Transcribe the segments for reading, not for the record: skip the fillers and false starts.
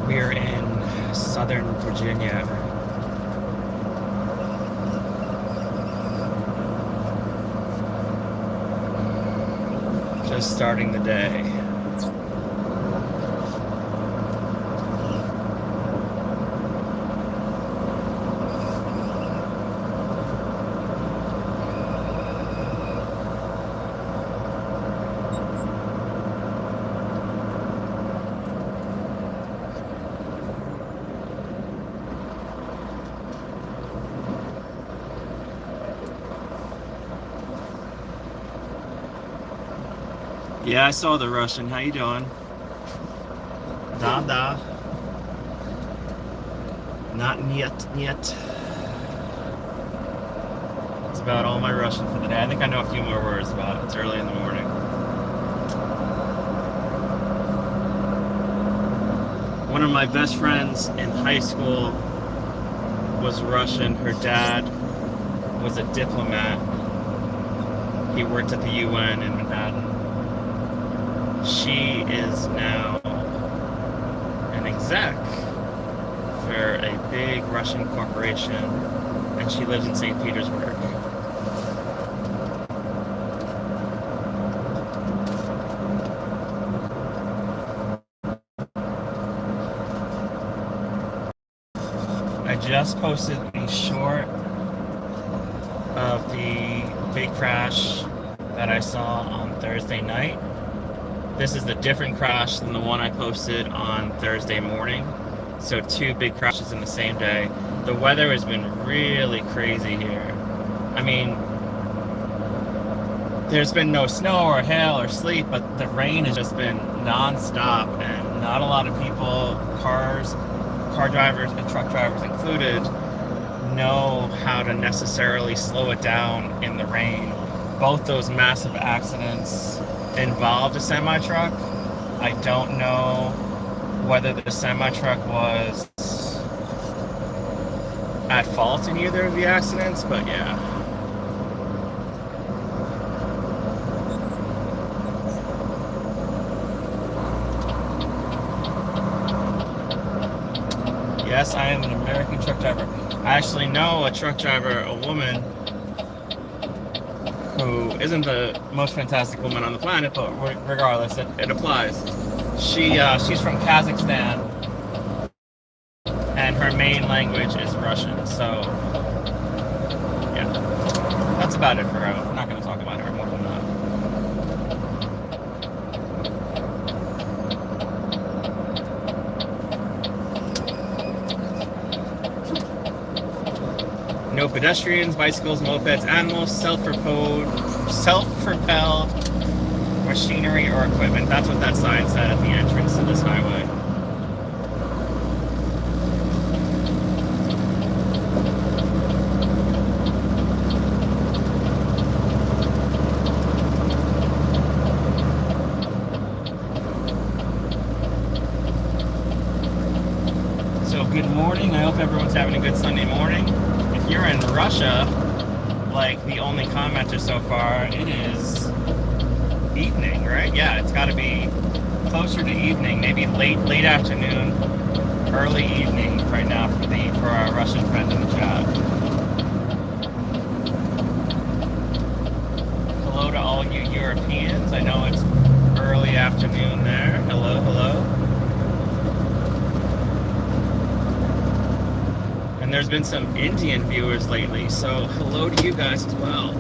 We're in Southern Virginia. Just starting the day. Yeah, I saw the Russian. How you doing? Da. Not yet. That's about all my Russian for the day. I think I know a few more words about it. It's early in the morning. One of my best friends in high school was Russian. Her dad was a diplomat. He worked at the UN in Manhattan. She is now an exec for a big Russian corporation, and she lives in St. Petersburg. I just posted a short of the big crash that I saw on Thursday night. This is a different crash than the one I posted on Thursday morning. So 2 big crashes in the same day. The weather has been really crazy here. I mean, there's been no snow or hail or sleet, but the rain has just been non-stop, and not a lot of people, car drivers and truck drivers included, know how to necessarily slow it down in the rain. Both those massive accidents involved a semi-truck. I don't know whether the semi-truck was at fault in either of the accidents, but yeah. Yes, I am an American truck driver. I actually know a truck driver, a woman, who isn't the most fantastic woman on the planet, but regardless, it applies. She's from Kazakhstan, and her main language is Russian, so yeah, that's about it for her. I'm not going to talk about her more than that. No pedestrians, bicycles, mopeds, animals, self-propelled machinery or equipment. That's what that sign said at the entrance to this highway. So good morning. I hope everyone's having a good Sunday morning. If you're in Russia, like the only commenter so far, it is evening, right? Yeah, it's got to be closer to evening, maybe late afternoon, early evening right now for our Russian friend in the chat. Hello to all you Europeans. I know it's early afternoon there. Hello, hello. And there's been some Indian viewers lately, so hello to you guys as well.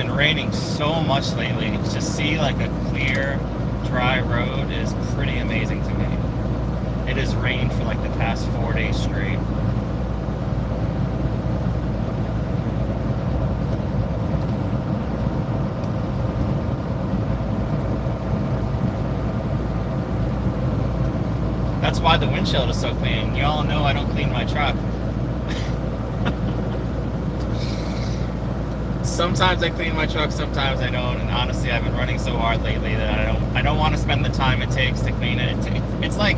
Raining so much lately. To see like a clear, dry road is pretty amazing to me. It has rained for like the past 4 days straight. That's why the windshield is so clean. You all know I don't clean my truck. Sometimes I clean my truck, sometimes I don't, and honestly, I've been running so hard lately that I don't want to spend the time it takes to clean it. It's like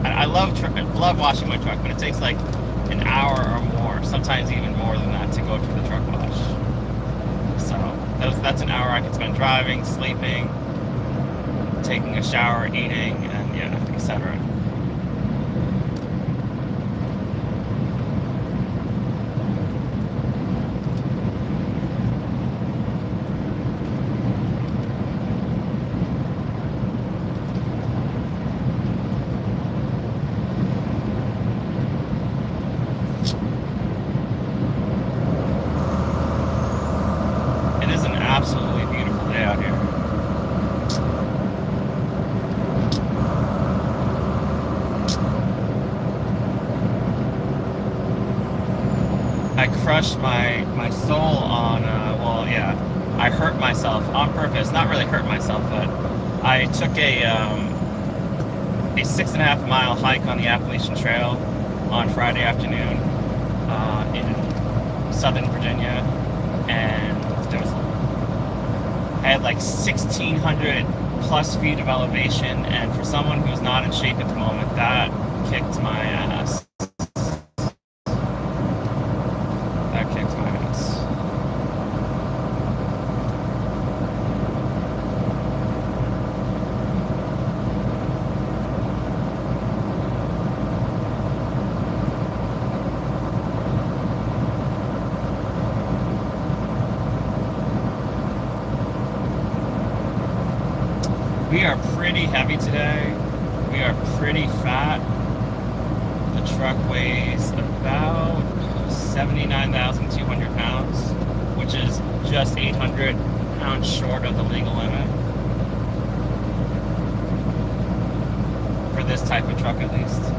I love washing my truck, but it takes like an hour or more, sometimes even more than that, to go through the truck wash. So that's an hour I can spend driving, sleeping, taking a shower, eating, and yeah, etc. Crushed my soul on, well, yeah, I hurt myself on purpose. Not really hurt myself, but I took a 6.5 mile hike on the Appalachian Trail on Friday afternoon in Southern Virginia, and I had like 1,600 plus feet of elevation, and for someone who's not in shape at the moment, that kicked my ass. We are pretty heavy today. We are pretty fat. The truck weighs about 79,200 pounds, which is just 800 pounds short of the legal limit. For this type of truck, at least.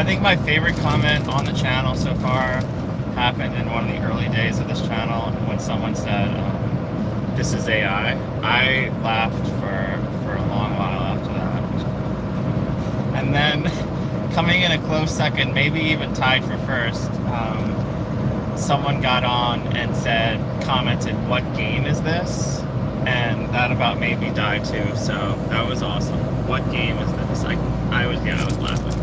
think my favorite comment on the channel so far happened in one of the early days of this channel when someone said, "This is AI." I laughed for a long while after that. And then, coming in a close second, maybe even tied for first, someone got on and commented, "What game is this?" And that about made me die too, so that was awesome. What game is this? I was laughing.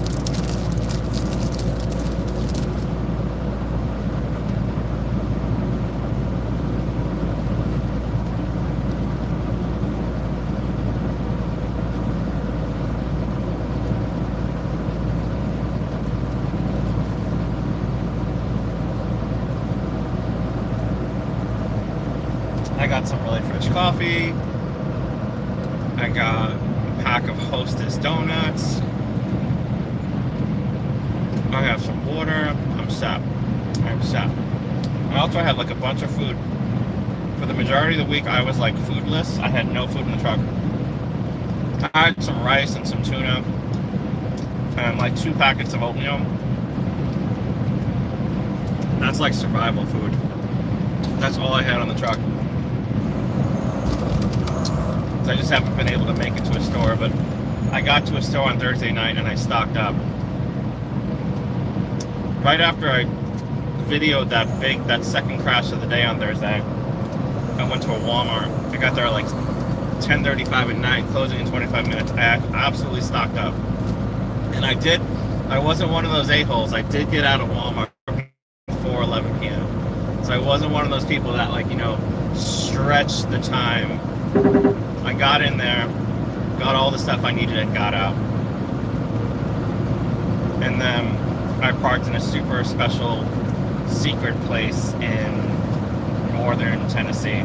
I got some really fresh coffee. I got a pack of Hostess donuts. I have some water. I'm set. I also had like a bunch of food. For the majority of the week, I was like foodless. I had no food in the truck. I had some rice and some tuna and like 2 packets of oatmeal. That's like survival food. That's all I had on the truck. I just haven't been able to make it to a store, but I got to a store on Thursday night and I stocked up. Right after I videoed that second crash of the day on Thursday, I went to a Walmart. I got there at like 10:35 at night, closing in 25 minutes. I absolutely stocked up. And I wasn't one of those a-holes. I did get out of Walmart before 11 p.m. So I wasn't one of those people that stretched the time. I got in there, got all the stuff I needed and got out. And then I parked in a super special secret place in northern Tennessee.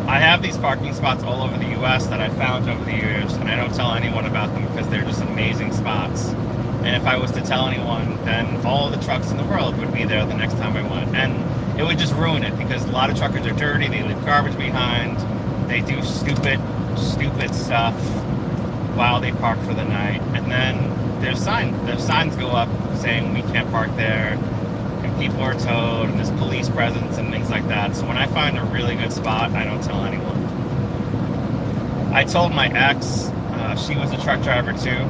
I have these parking spots all over the US that I found over the years, and I don't tell anyone about them because they're just amazing spots. And if I was to tell anyone, then all the trucks in the world would be there the next time I went. And it would just ruin it because a lot of truckers are dirty, they leave garbage behind, they do stupid stuff while they park for the night. And then there's signs go up saying we can't park there, and people are towed, and there's police presence and things like that. So when I find a really good spot, I don't tell anyone. I told my ex, she was a truck driver too.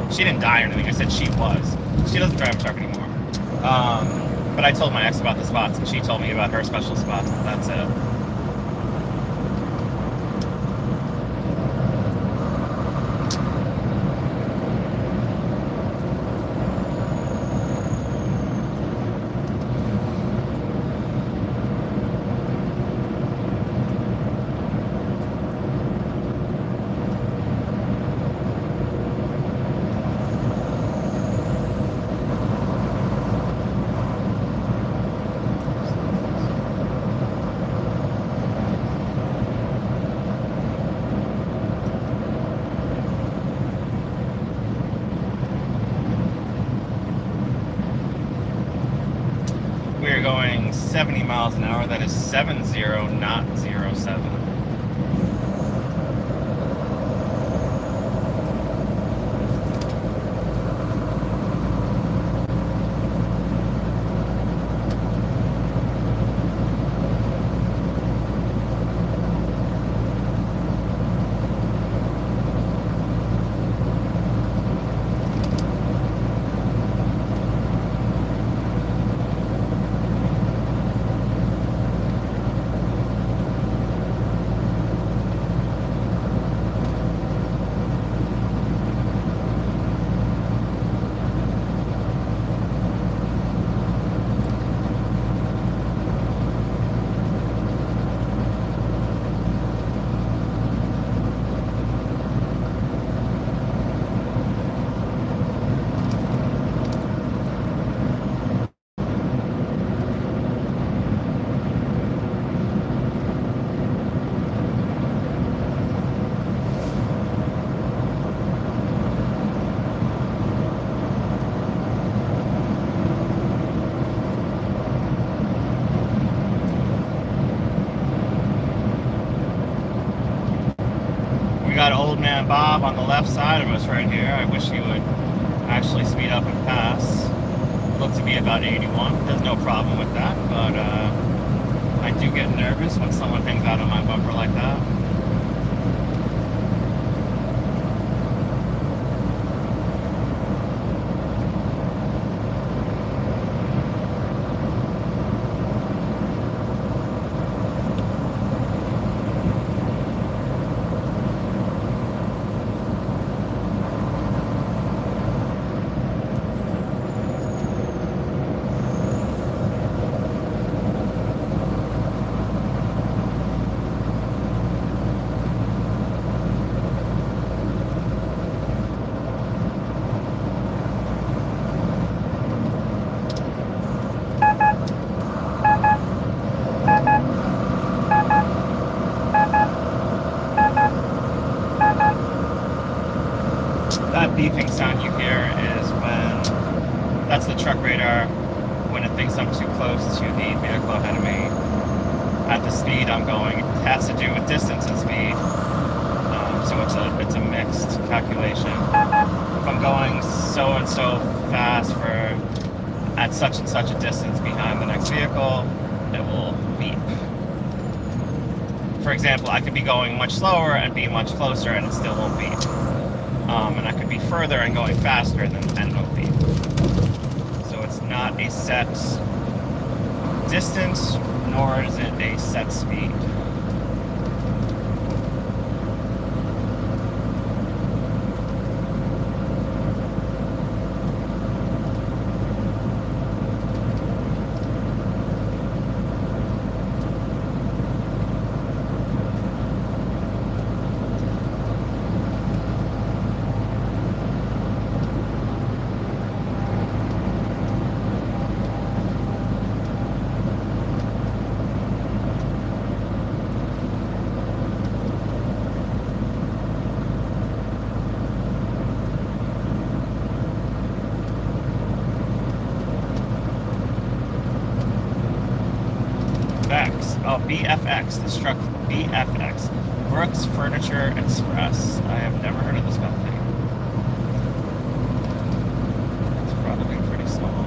She didn't die or anything, I said she was. She doesn't drive a truck anymore. But I told my ex about the spots, and she told me about her special spots, but that's it. We're going 70 miles an hour. That is 70, not 07. man Bob on the left side of us right here. I wish he would actually speed up and pass. Look to be about 81. There's no problem with that, but I do get nervous when someone hangs out on my bumper like that. That beeping sound you hear is when, that's the truck radar, when it thinks I'm too close to the vehicle ahead of me at the speed I'm going. It has to do with distance and speed, so it's a mixed calculation. If I'm going so and so fast at such and such a distance behind the next vehicle, it will beep. For example, I could be going much slower and be much closer and it still won't beep. And I could be further and going faster and it'll beep. So it's not a set distance, nor is it a set speed. BFX, this truck, BFX, Brooks Furniture Express. I have never heard of this company. It's probably pretty small.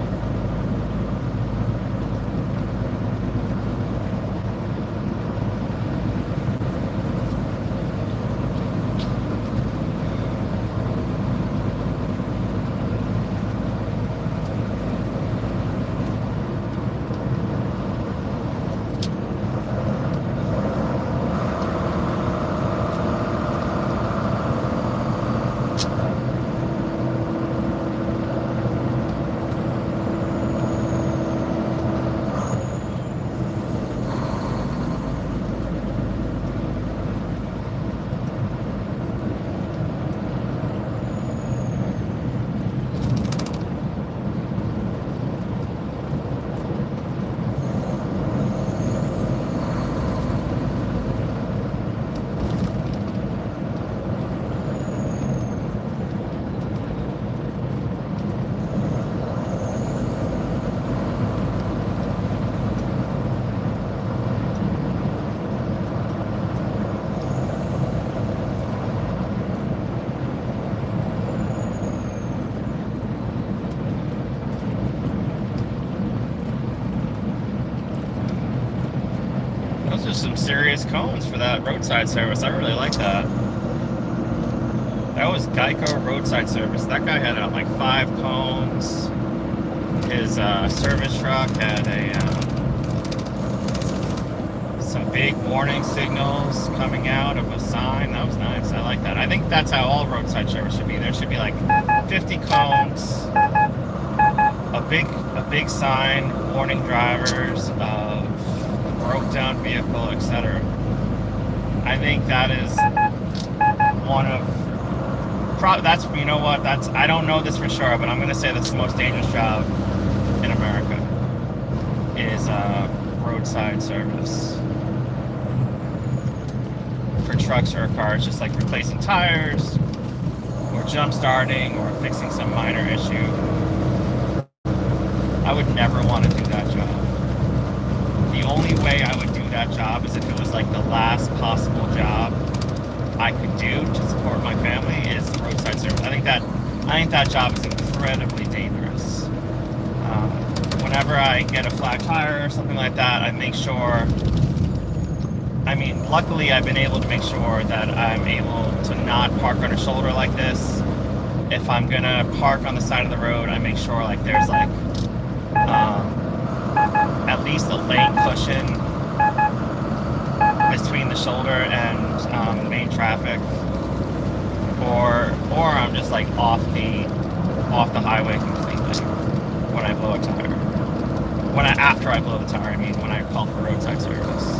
Some serious cones for that roadside service. I really like that. That was Geico roadside service. That guy had like 5 cones. His service truck had some big warning signals coming out of a sign. That was nice. I like that. I think that's how all roadside service should be. There should be like 50 cones, a big sign warning drivers of broke down vehicle, etc. I think that is one of that's, you know what, that's, I don't know this for sure, but I'm going to say that's the most dangerous job in America is roadside service for trucks or cars, just like replacing tires or jump starting or fixing some minor issue. I would never want to do that job. The only way I would do that job is if it was like the last possible job I could do to support my family is roadside service. I think that job is incredibly dangerous. Whenever I get a flat tire or something like that, I make sure. I mean, luckily I've been able to make sure that I'm able to not park on a shoulder like this. If I'm gonna park on the side of the road, I make sure like there's like at least a lane cushion between the shoulder and main traffic, or I'm just like off the highway completely when I blow a tire. After I blow the tire, I mean when I call for roadside service.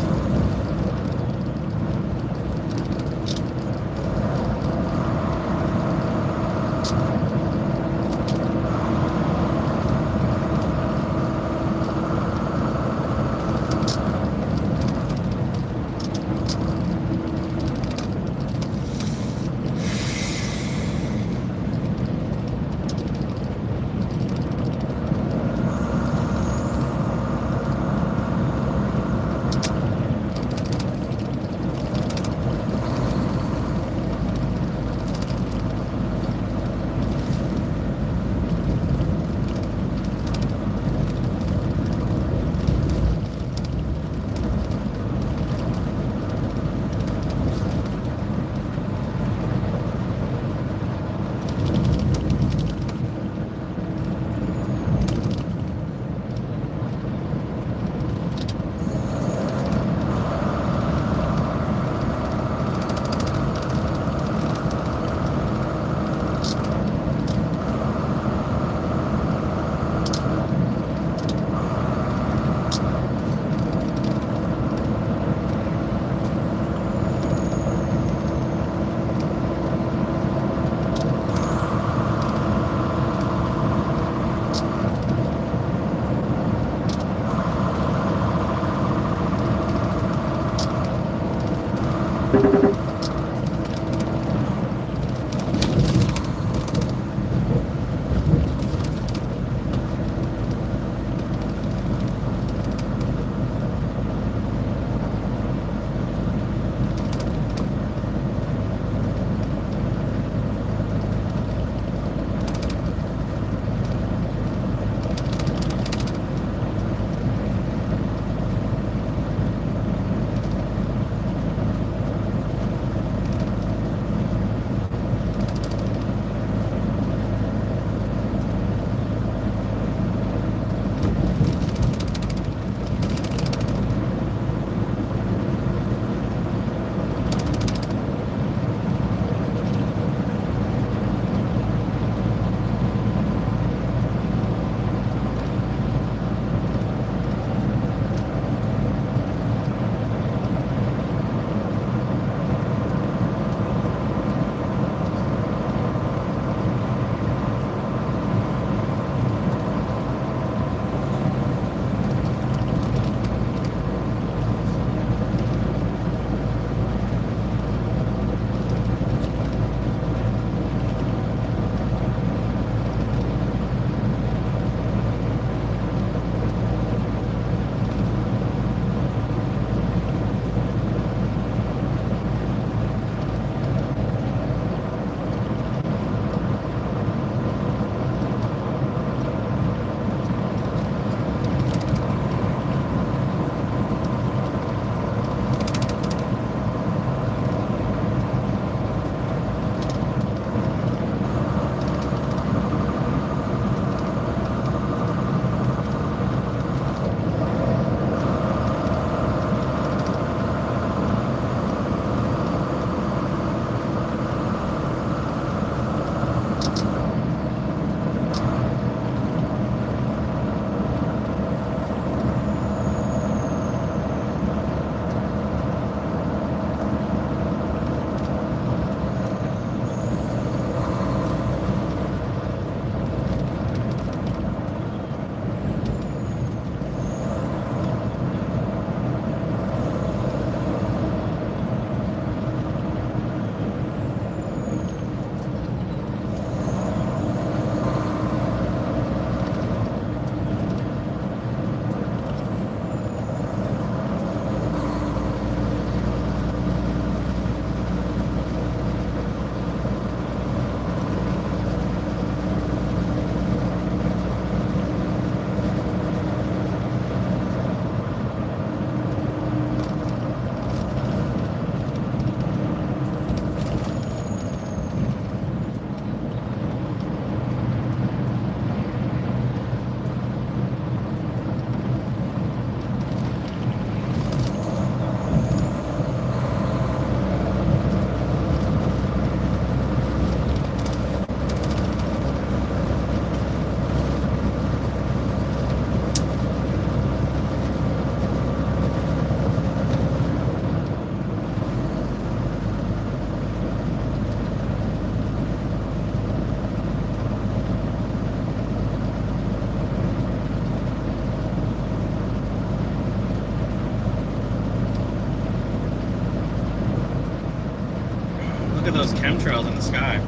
those chemtrails in the sky.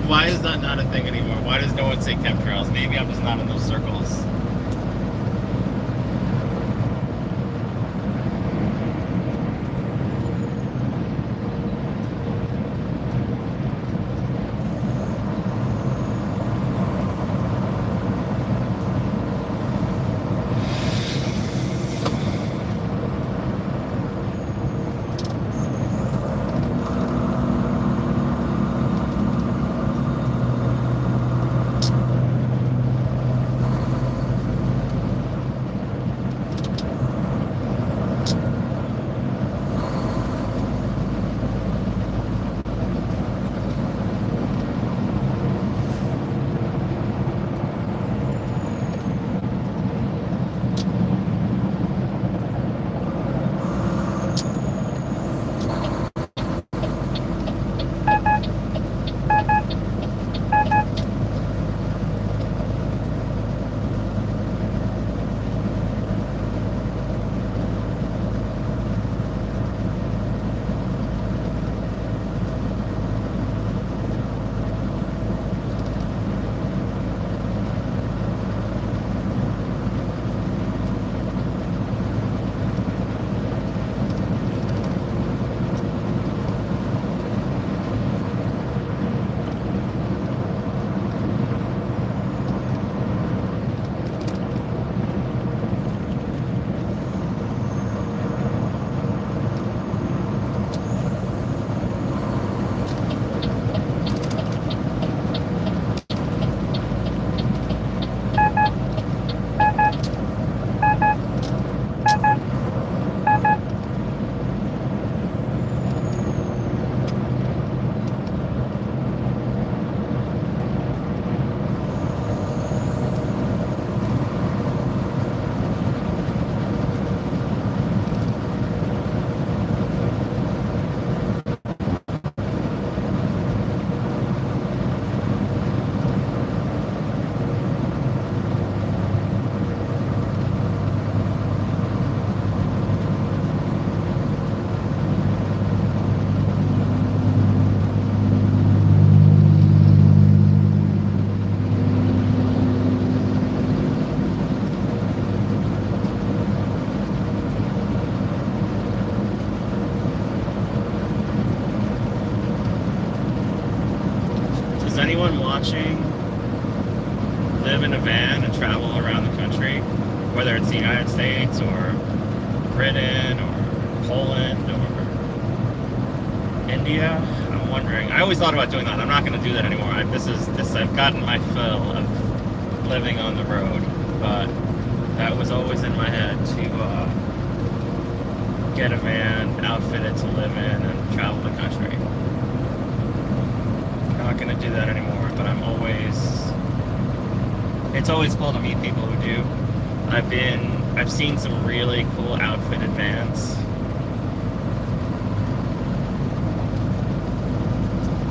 Why is that not a thing anymore? Why does no one say chemtrails? Maybe I'm just not in those circles. Does anyone watching live in a van and travel around the country, whether it's the United States or Britain or Poland or India? I'm wondering. I always thought about doing that. I'm not going to do that anymore. I've gotten my fill of living on the road, but that was always in my head to get a van, outfitted to live in, and travel the country. Not going to do that anymore, but it's always cool to meet people who do. I've seen some really cool outfitted vans.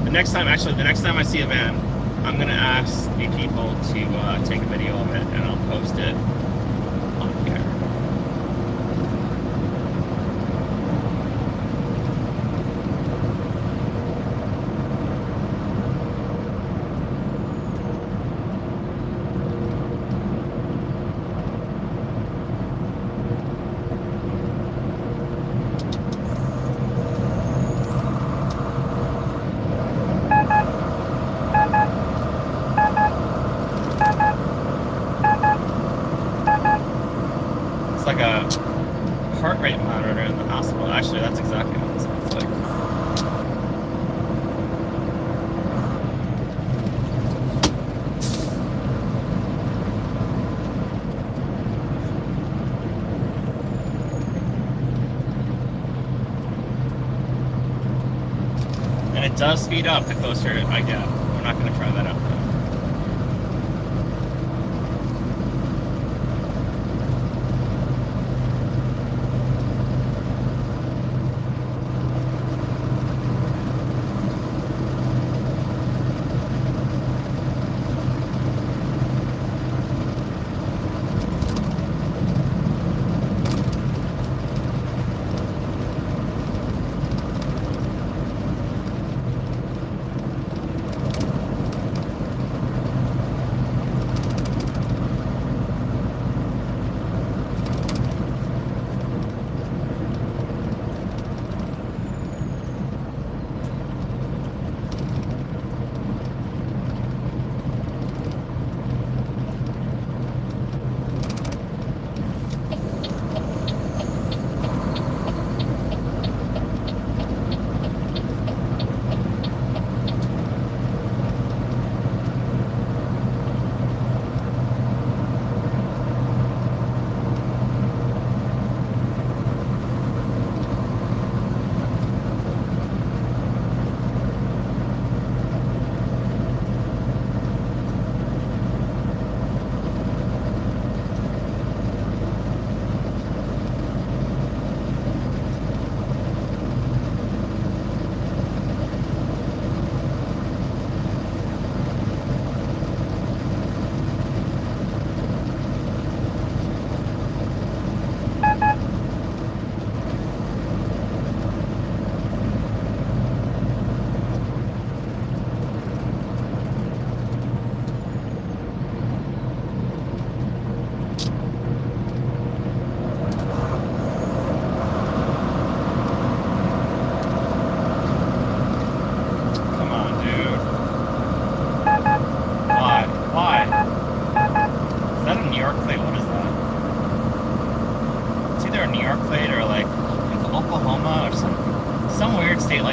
The next time I see a van, I'm going to ask the people to take a video of it, and I'll post it on here. It's like a heart rate monitor in the hospital. Actually, that's exactly what it sounds like. And it does speed up the closer I get. We're not going to try that out though.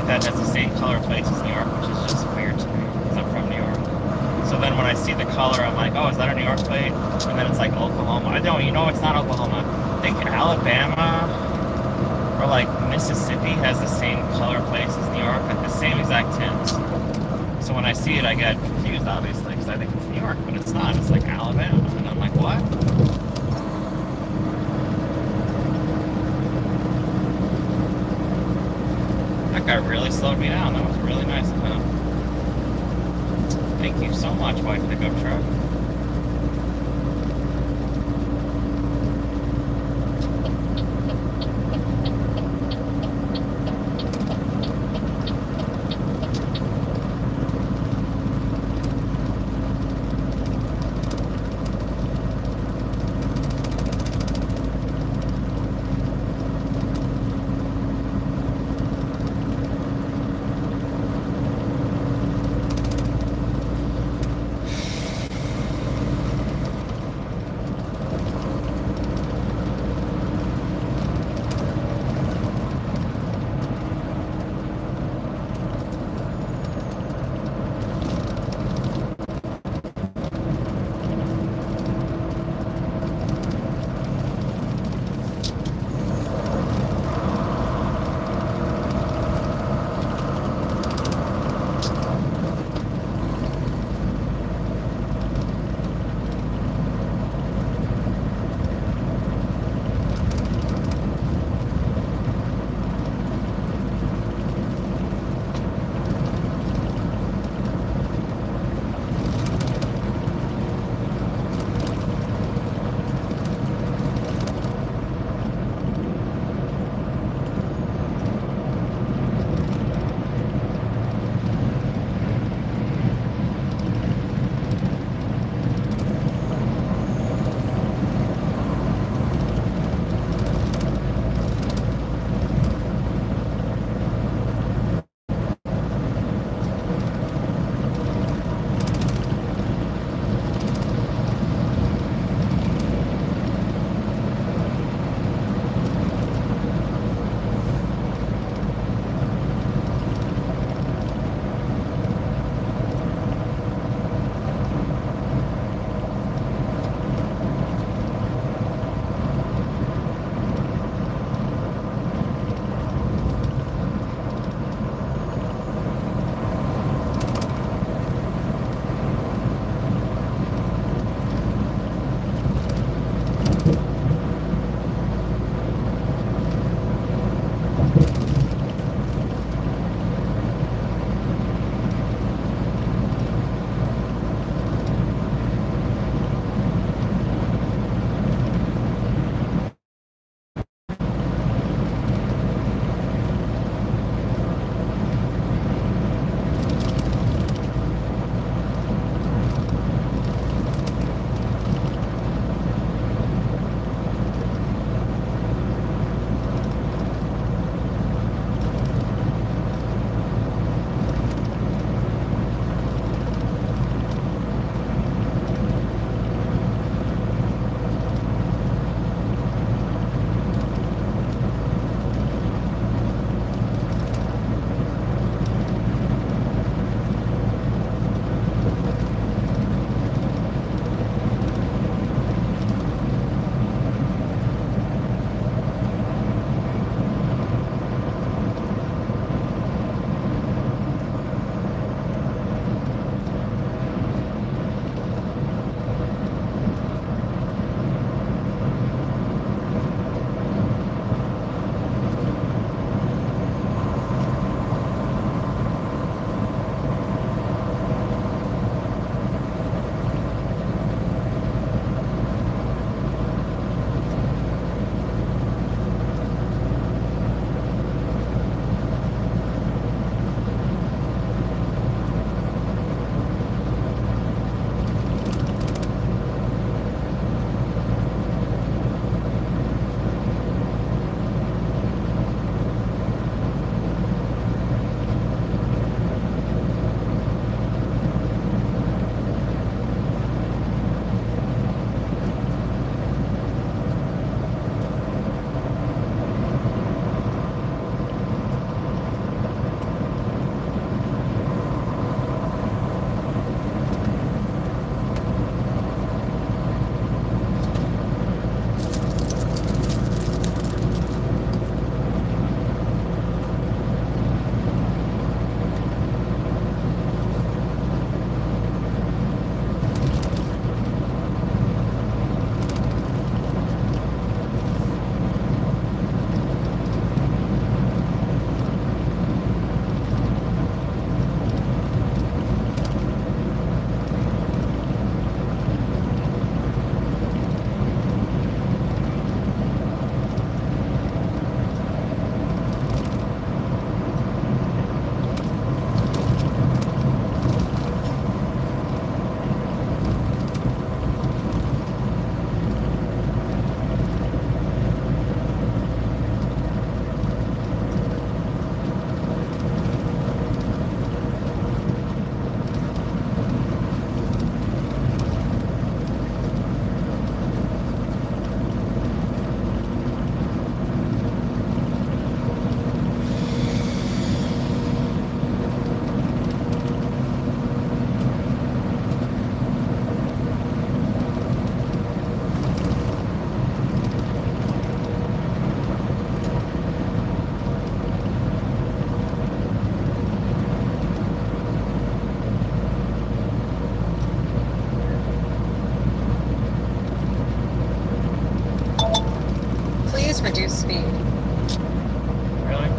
that has the same color plates as New York, which is just weird to me because I'm from New York. So then when I see the color, I'm like, oh, is that a New York plate? And then it's like Oklahoma. I don't, it's not Oklahoma. I think Alabama or like Mississippi has the same color plates as New York, like the same exact tints. So when I see it, I get confused, obviously, because I think it's New York, but it's not. It's like Alabama. And I'm like, what? That guy really slowed me down. That was really nice of him. Thank you so much, white pickup truck. just reduce speed. Really?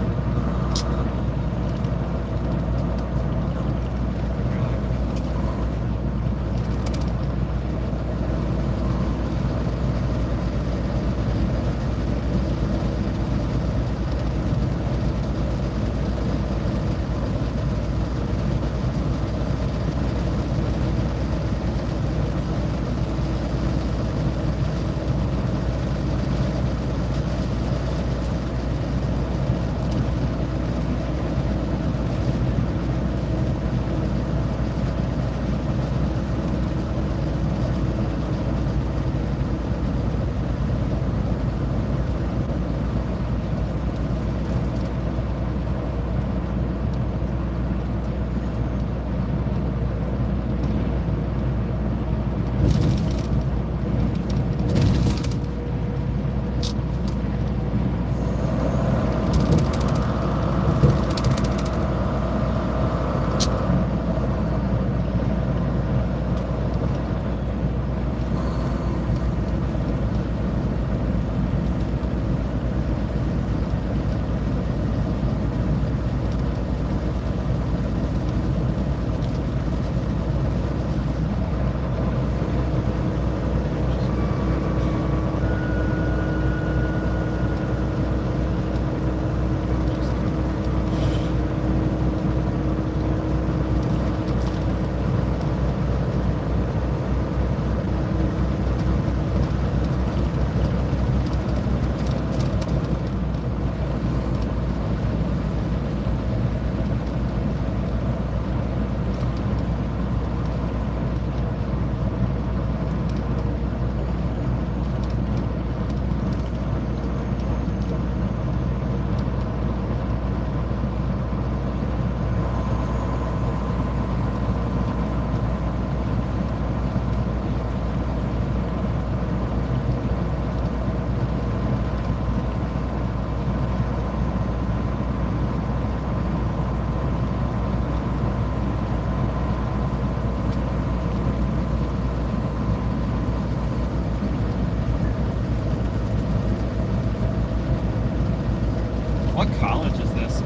What college is this?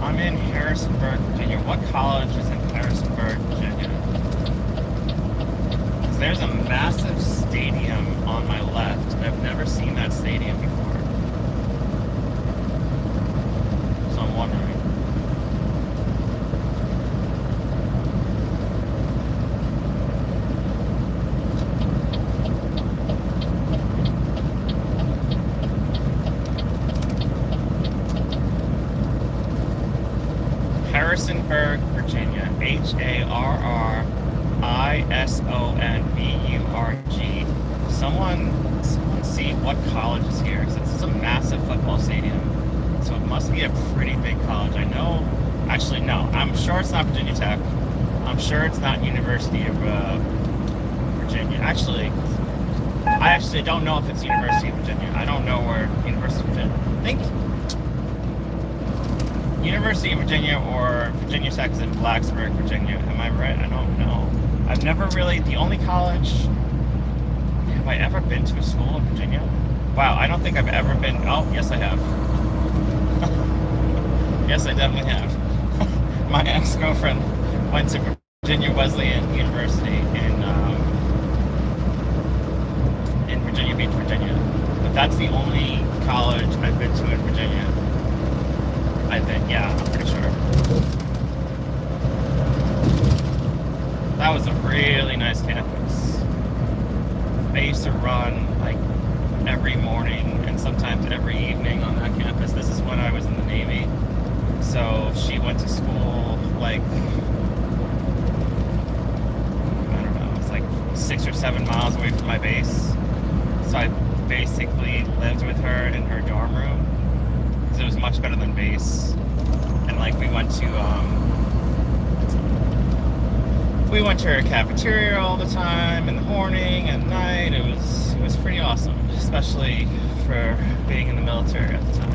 I'm in Harrisonburg, Virginia. What college is in Harrisonburg, Virginia? 'Cause there's a massive stadium on my left. I've never seen that stadium before. So I'm wondering. Harrisonburg, Virginia. Harrisonburg. Someone see what college is here, because this is a massive football stadium. So it must be a pretty big college. I know, actually no, I'm sure it's not Virginia Tech. I'm sure it's not University of Virginia. I actually don't know if it's University of Virginia. I don't know where University of Virginia. I think University of Virginia or Virginia Tech is in Blacksburg, Virginia. Am I right? I don't know. I've never really, the only college, have I ever been to a school in Virginia? Wow, I don't think I've ever been, oh, yes I have. Yes, I definitely have. My ex-girlfriend went to Virginia Wesleyan University in Virginia Beach, Virginia. But that's the only college I've been to in Virginia. I think, yeah, I'm pretty sure. That was a really nice campus. I used to run like every morning and sometimes every evening on that campus. This is when I was in the Navy. So she went to school like, I don't know, it's like 6 or 7 miles away from my base. So I basically lived with her in her dorm room. It was much better than base, and like we went to her cafeteria all the time in the morning and night. It was pretty awesome, especially for being in the military at the time.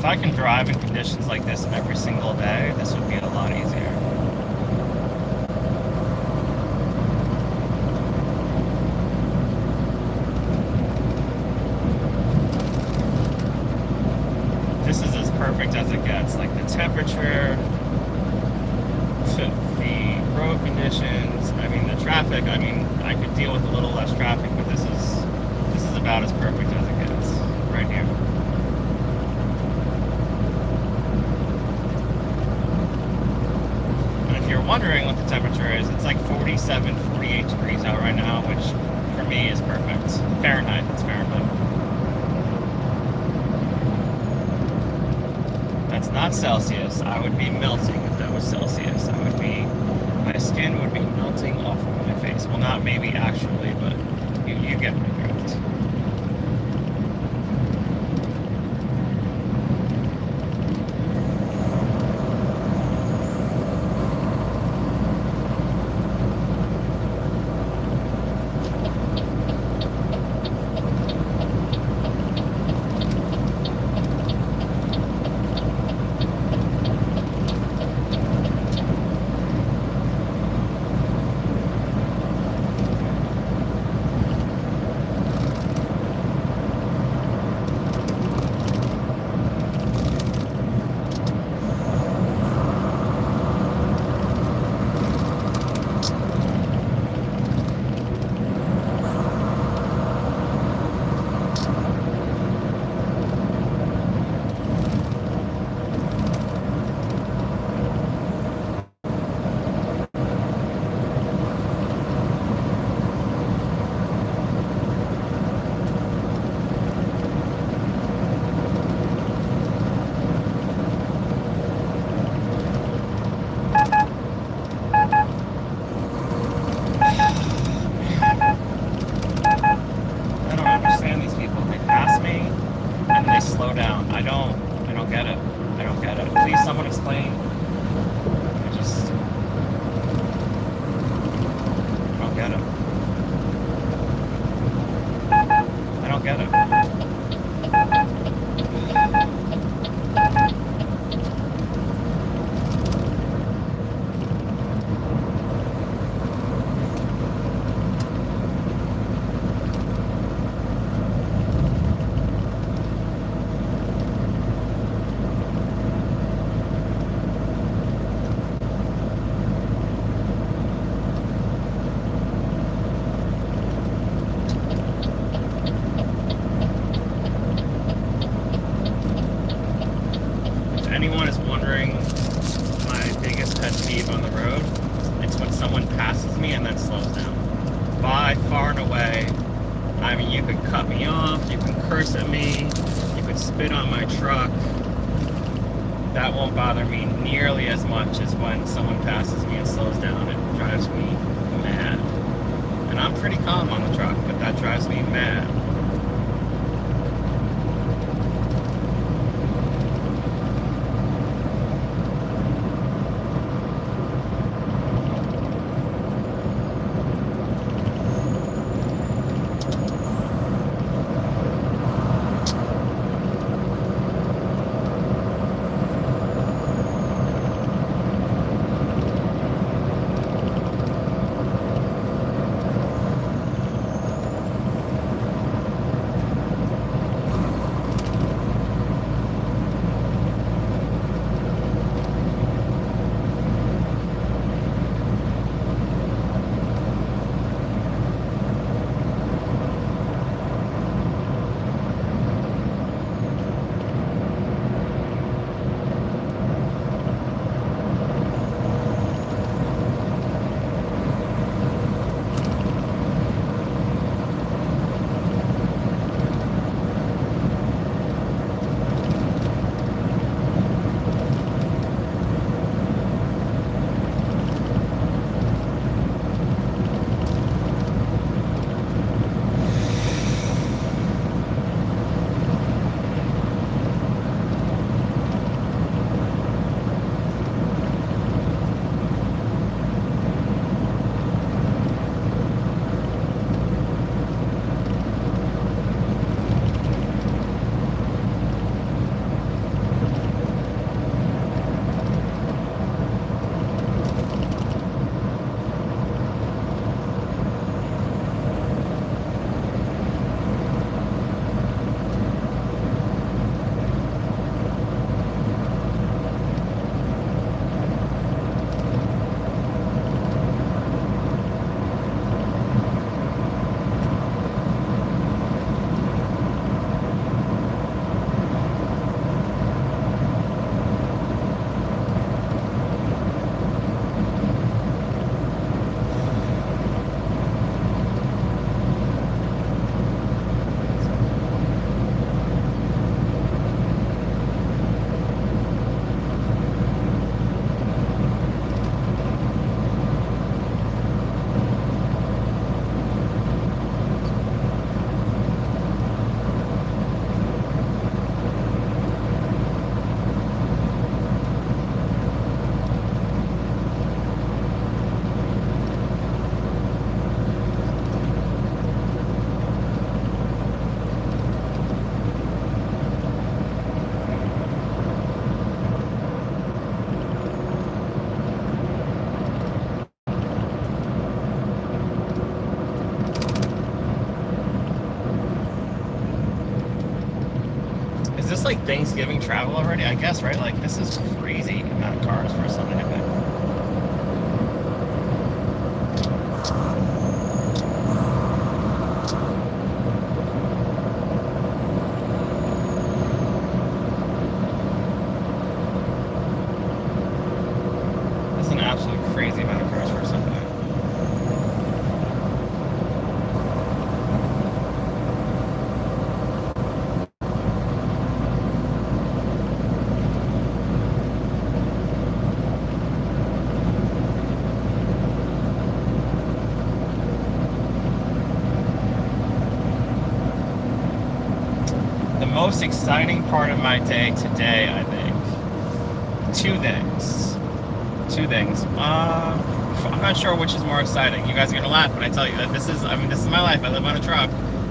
I can drive in conditions like this every single day, this would be a lot easier. This is as perfect as it gets. Like the temperature, the road conditions, I mean the traffic, I mean I could deal with a little less traffic, but this is about as perfect as it gets right here. And if you're wondering what the temperature is, it's like 47, 48 degrees out right now, which for me is perfect. Fahrenheit, it's Fahrenheit. That's not Celsius. I would be melting if that was Celsius. My skin would be melting off of my face. Well, not maybe actually, but you get my drift. That won't bother me nearly as much as when someone passes me and slows down. It drives me mad. And I'm pretty calm on the truck, but that drives me mad. like Thanksgiving travel already? I guess, right? Like, this is crazy amount of cars for a Sunday night. That's an absolute crazy amount of cars for a Sunday night. The most exciting part of my day today, I think, two things. I'm not sure which is more exciting. You guys are gonna laugh when I tell you that this is my life. I live on a truck,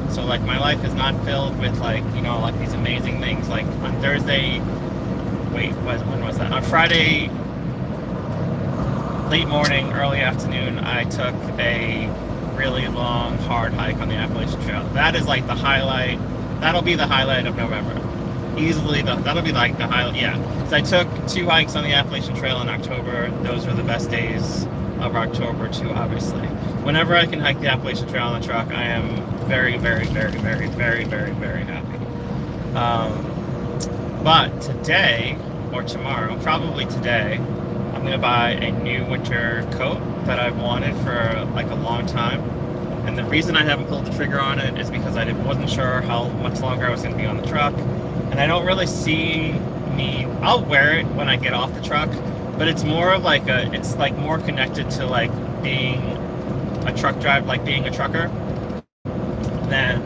so like my life is not filled with like, you know, like these amazing things. Like on Thursday, when was that? On Friday, late morning, early afternoon, I took a really long, hard hike on the Appalachian Trail. That is like the highlight. That'll be the highlight of November. Easily, that'll be like the highlight. Yeah. So I took 2 hikes on the Appalachian Trail in October. Those were the best days of October too, obviously. Whenever I can hike the Appalachian Trail on the truck, I am very, very, very, very, very, very, very happy. But today, or tomorrow, probably today, I'm gonna buy a new winter coat that I've wanted for like a long time. And the reason I haven't pulled the trigger on it is because I wasn't sure how much longer I was going to be on the truck. And I don't really see I'll wear it when I get off the truck, but it's more of like it's like more connected to like being a truck driver, like being a trucker, than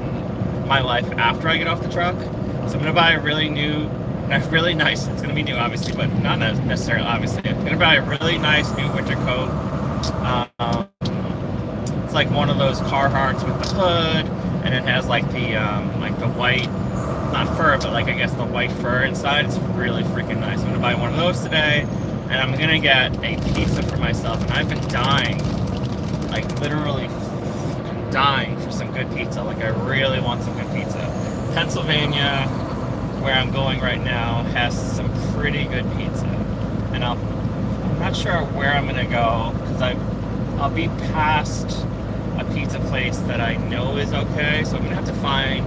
my life after I get off the truck. So I'm going to buy a really nice, it's going to be new obviously, but not necessarily obviously. I'm going to buy a really nice new winter coat. It's like one of those Carhartts with the hood, and it has like the white, not fur, but like I guess the white fur inside. It's really freaking nice. I'm gonna buy one of those today, and I'm gonna get a pizza for myself. And I've been dying, like literally dying for some good pizza. Like I really want some good pizza. Pennsylvania, where I'm going right now, has some pretty good pizza, and I'm not sure where I'm gonna go because I'll be past a pizza place that I know is okay, so I'm gonna have to find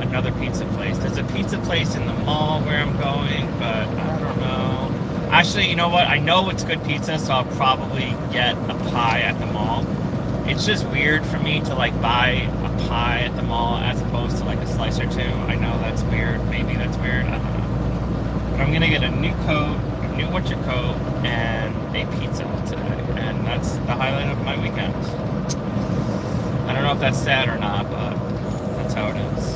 another pizza place. There's a pizza place in the mall where I'm going, but I don't know. Actually, you know what? I know it's good pizza, so I'll probably get a pie at the mall. It's just weird for me to like buy a pie at the mall as opposed to like a slice or two. I know that's weird. Maybe that's weird. I don't know. But I'm gonna get a new coat, a new winter coat, and a pizza today, and that's the highlight of my weekend. I don't know if that's sad or not, but that's how it is.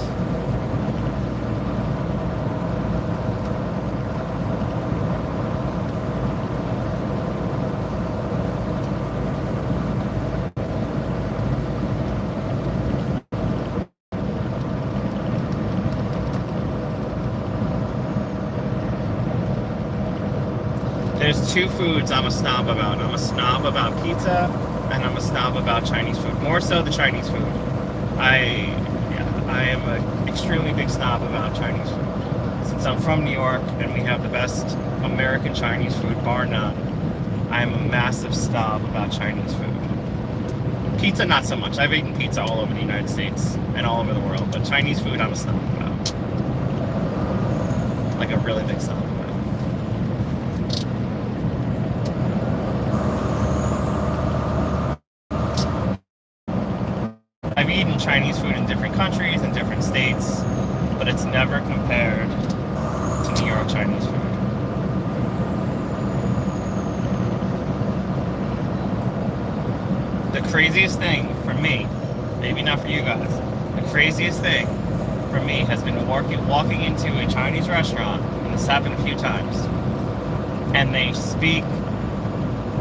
There's two foods I'm a snob about. I'm a snob about pizza, and I'm a snob about Chinese food. More so the Chinese food. I am an extremely big snob about Chinese food. Since I'm from New York and we have the best American Chinese food, bar none, I am a massive snob about Chinese food. Pizza, not so much. I've eaten pizza all over the United States and all over the world, but Chinese food, I'm a snob about. Like a really big snob. I've eaten Chinese food in different countries and different states, but it's never compared to New York Chinese food. The craziest thing for me, maybe not for you guys, the craziest thing for me has been walking into a Chinese restaurant, and this happened a few times, and they speak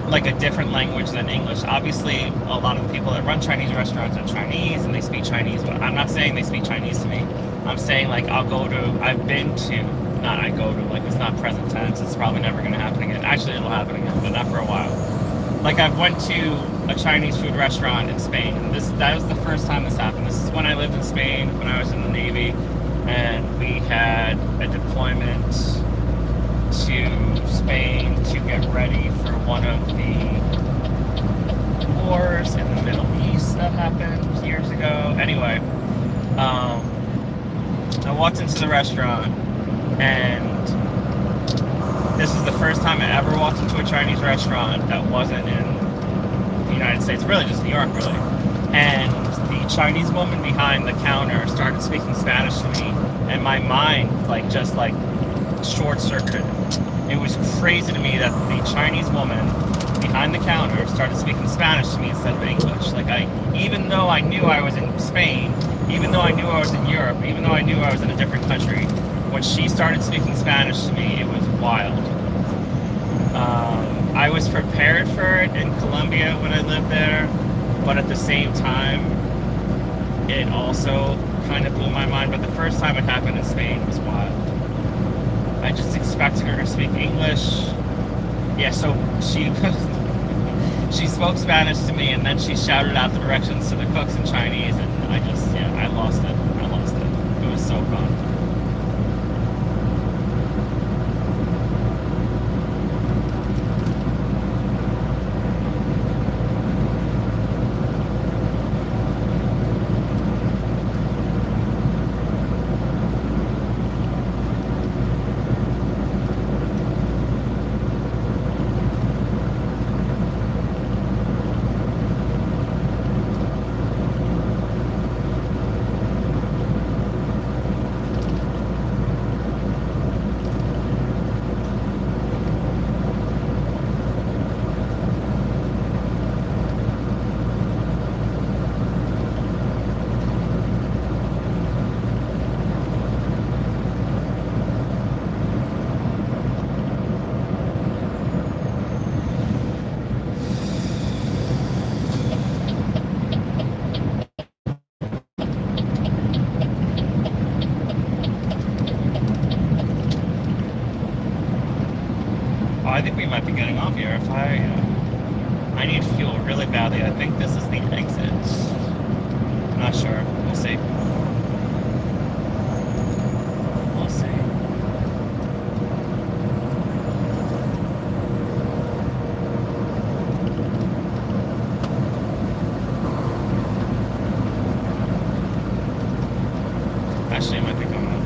like a different language than English. Obviously, a lot of the people that run Chinese restaurants are Chinese and they speak Chinese, but I'm not saying they speak Chinese to me. I'm saying like it's not present tense, it's probably never going to happen again. Actually, it'll happen again, but not for a while. Like I've went to a Chinese food restaurant in Spain, and that was the first time this happened. This is when I lived in Spain, when I was in the Navy, and we had a deployment to Spain to get ready for one of the wars in the Middle East that happened years ago. Anyway, I walked into the restaurant, and this is the first time I ever walked into a Chinese restaurant that wasn't in the United States, really just New York, really. And the Chinese woman behind the counter started speaking Spanish to me, and my mind just short-circuited. It was crazy to me that the Chinese woman behind the counter started speaking Spanish to me instead of English. Even though I knew I was in Spain, even though I knew I was in Europe, even though I knew I was in a different country, when she started speaking Spanish to me, it was wild. I was prepared for it in Colombia when I lived there, but at the same time, it also kind of blew my mind. But the first time it happened in Spain was wild. I just expected her to speak English. Yeah, so she spoke Spanish to me, and then she shouted out the directions to the cooks in Chinese, and I lost it. It was so fun. I think we might be getting off here. If I need fuel really badly. I think this is the exit. I'm not sure. We'll see. We'll see. Actually, it might be coming up.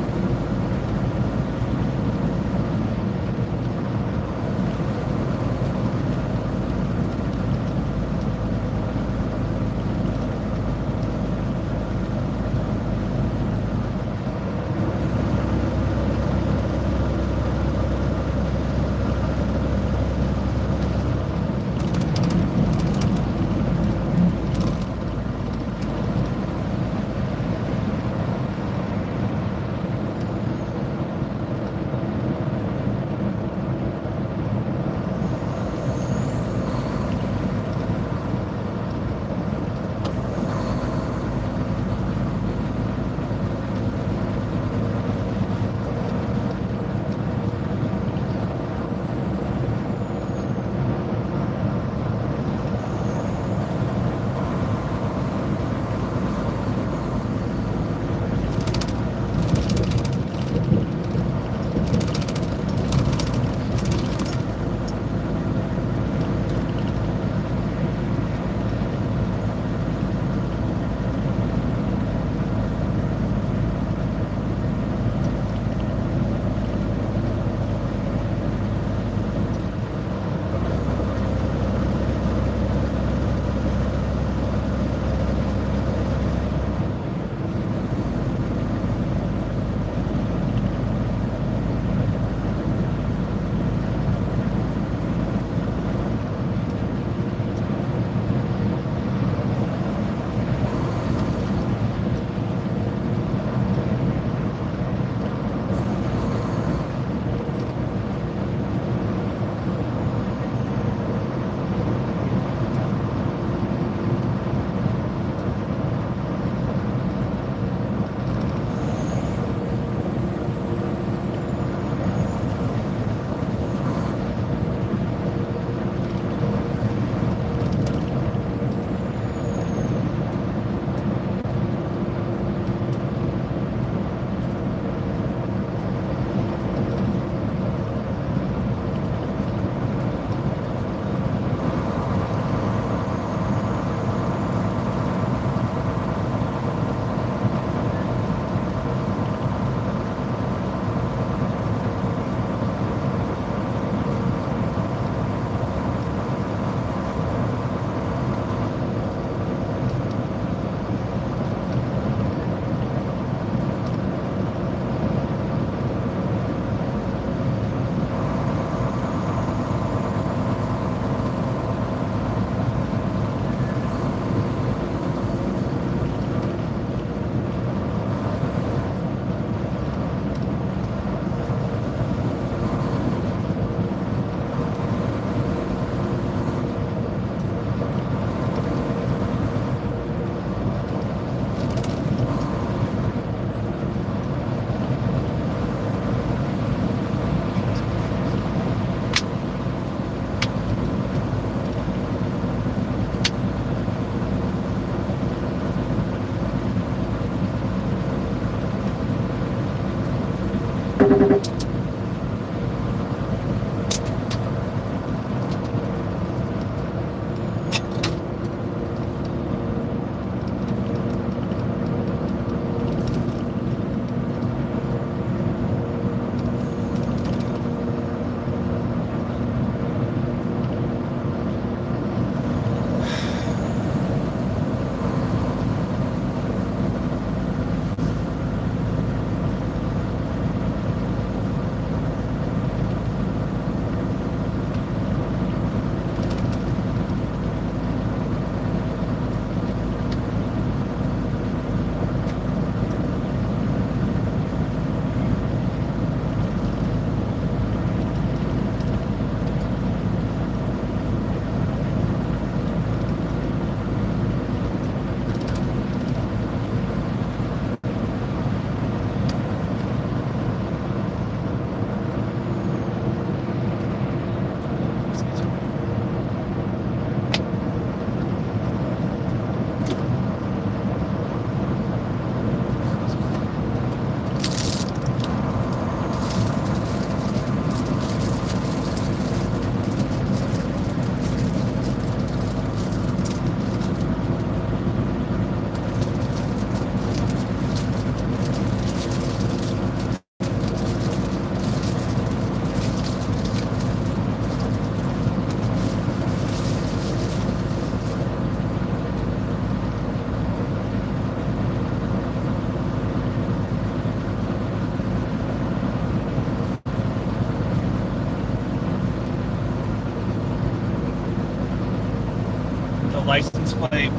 License plate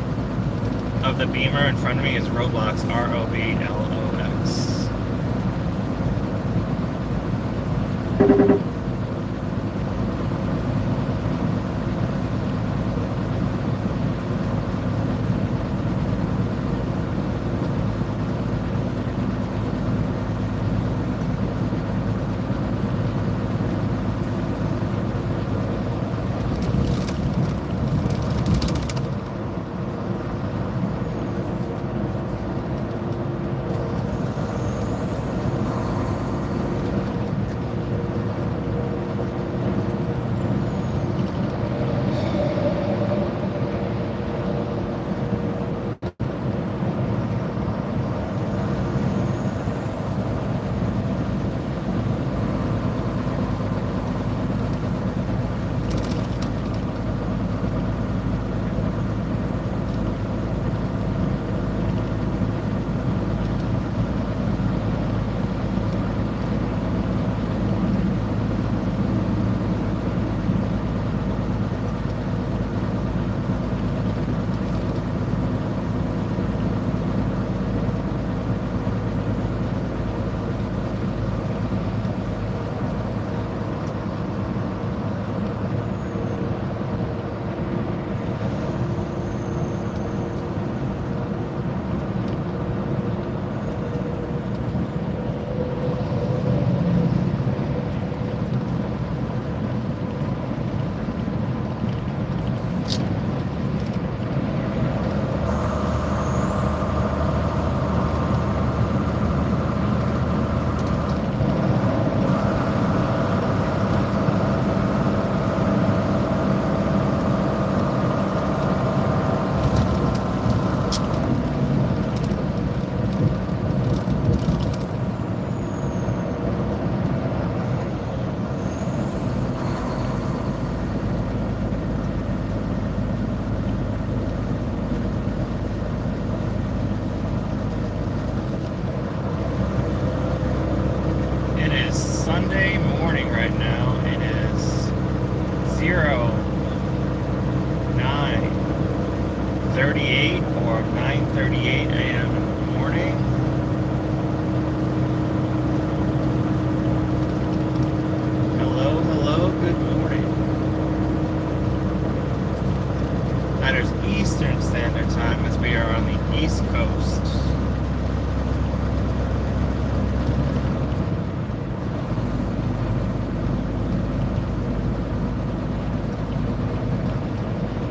of the Beamer in front of me is Roblox, ROBLOX. Sunday morning right now. It is 09:38 or 9:38 a.m. in the morning. Hello, hello, good morning. That is Eastern Standard Time as we are on the East Coast.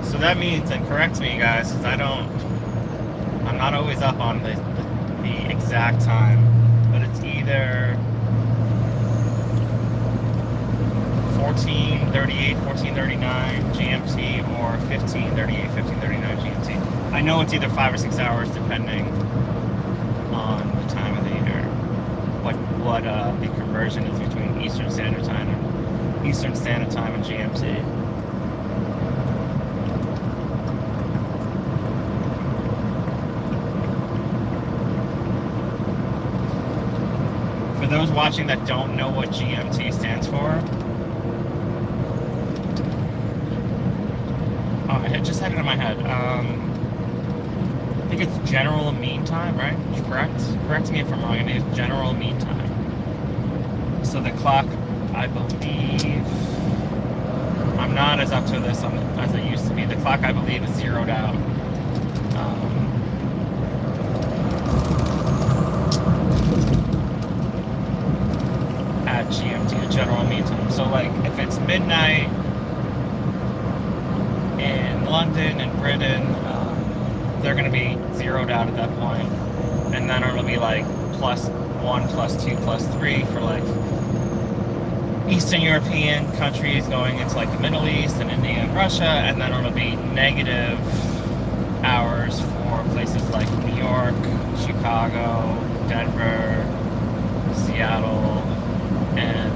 So that means, and correct me guys, because I'm not always up on the exact time, but it's either 1438, 1439 GMT or 1538, 1539 GMT. I know it's either 5 or 6 hours depending on the time of the year. What the conversion is between Eastern Standard Time and GMT. For those watching that don't know what GMT stands for, I just had it in my head. I think it's general mean time, right? Correct me if I'm wrong. I think it's general mean time. So the clock, I believe, I'm not as up to this as it used to be. The clock, I believe, is zeroed out. At GMT, at general mean time. So like if it's midnight in London and Britain, they're going to be zeroed out at that point, and then it'll be like +1, +2, +3 for like Eastern European countries going into like the Middle East and India and Russia, and then it'll be negative hours for places like New York, Chicago, Denver, Seattle, and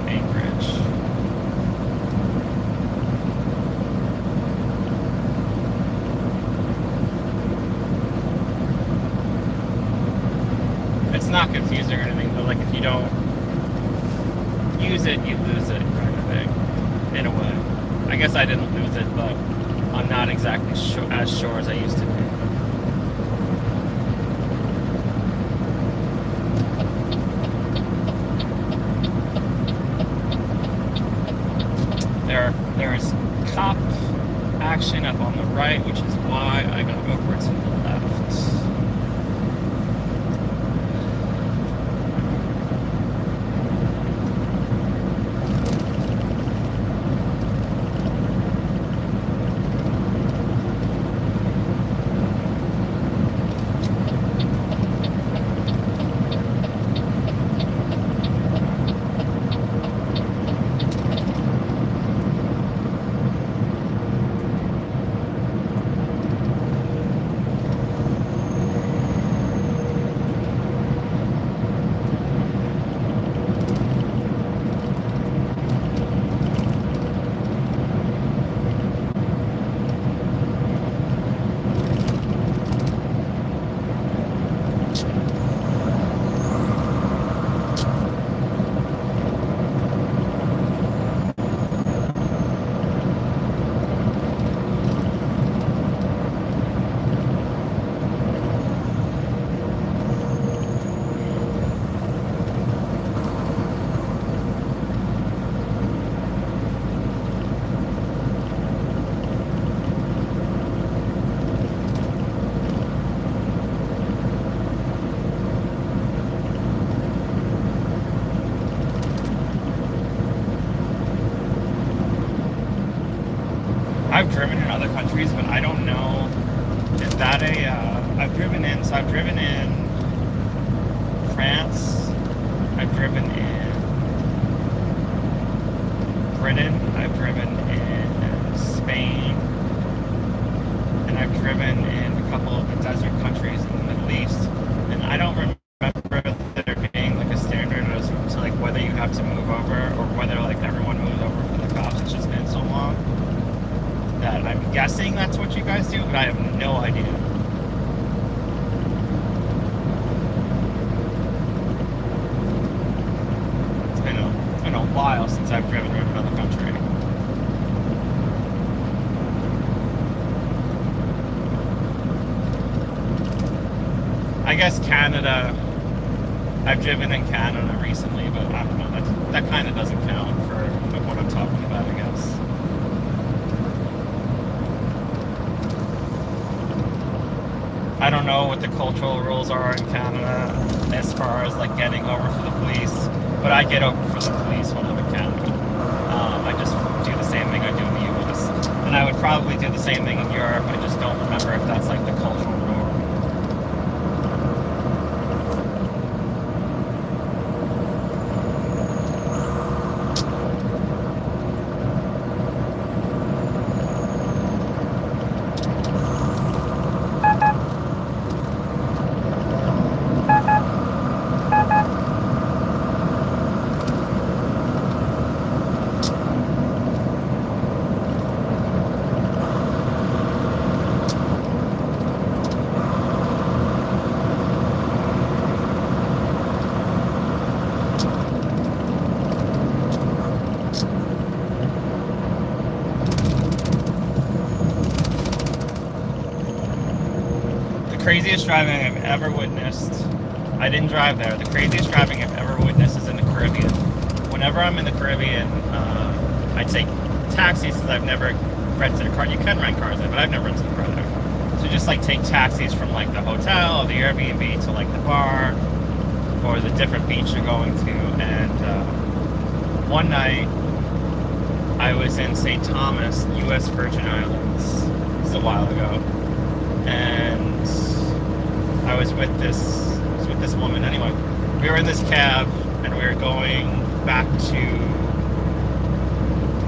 Anchorage. It's not confusing or anything, but like if you don't use it, you lose it, kind of thing, in a way. I guess I didn't lose it, but I'm not exactly as sure as I used to be. There is cop action up on the right, which is why I got over to the left. I've driven in other countries, but I don't know, is that I've driven in France, I've driven in Britain, I've driven in Spain, and I've driven in a couple of the desert countries in the Middle East, and I don't remember there being like a standard as to like whether you have to move over or whether like everyone moves over for the cops. It's just been so long that I'm guessing that's what you guys do, but I have no idea. It's been a while since I've driven in another country. I guess Canada, I've driven in Canada recently, but I don't know, that kind of doesn't count for what I'm talking about, I guess. I don't know what the cultural rules are in Canada as far as like getting over for the police, but I get over for the police when I'm in Canada. I just do the same thing I do in the US. And I would probably do the same thing in Europe. I just don't remember if that's like the cultural rule. craziest driving I've ever witnessed, I didn't drive there. The craziest driving I've ever witnessed is in the Caribbean. Whenever I'm in the Caribbean, I take taxis because I've never rented a car. You can rent cars there, but I've never rented a car there. So just like take taxis from like the hotel or the Airbnb to like the bar or the different beach you're going to. And one night I was in St. Thomas, U.S. Virgin Islands. This is a while ago, and I was with this woman. Anyway, we were in this cab and we were going back to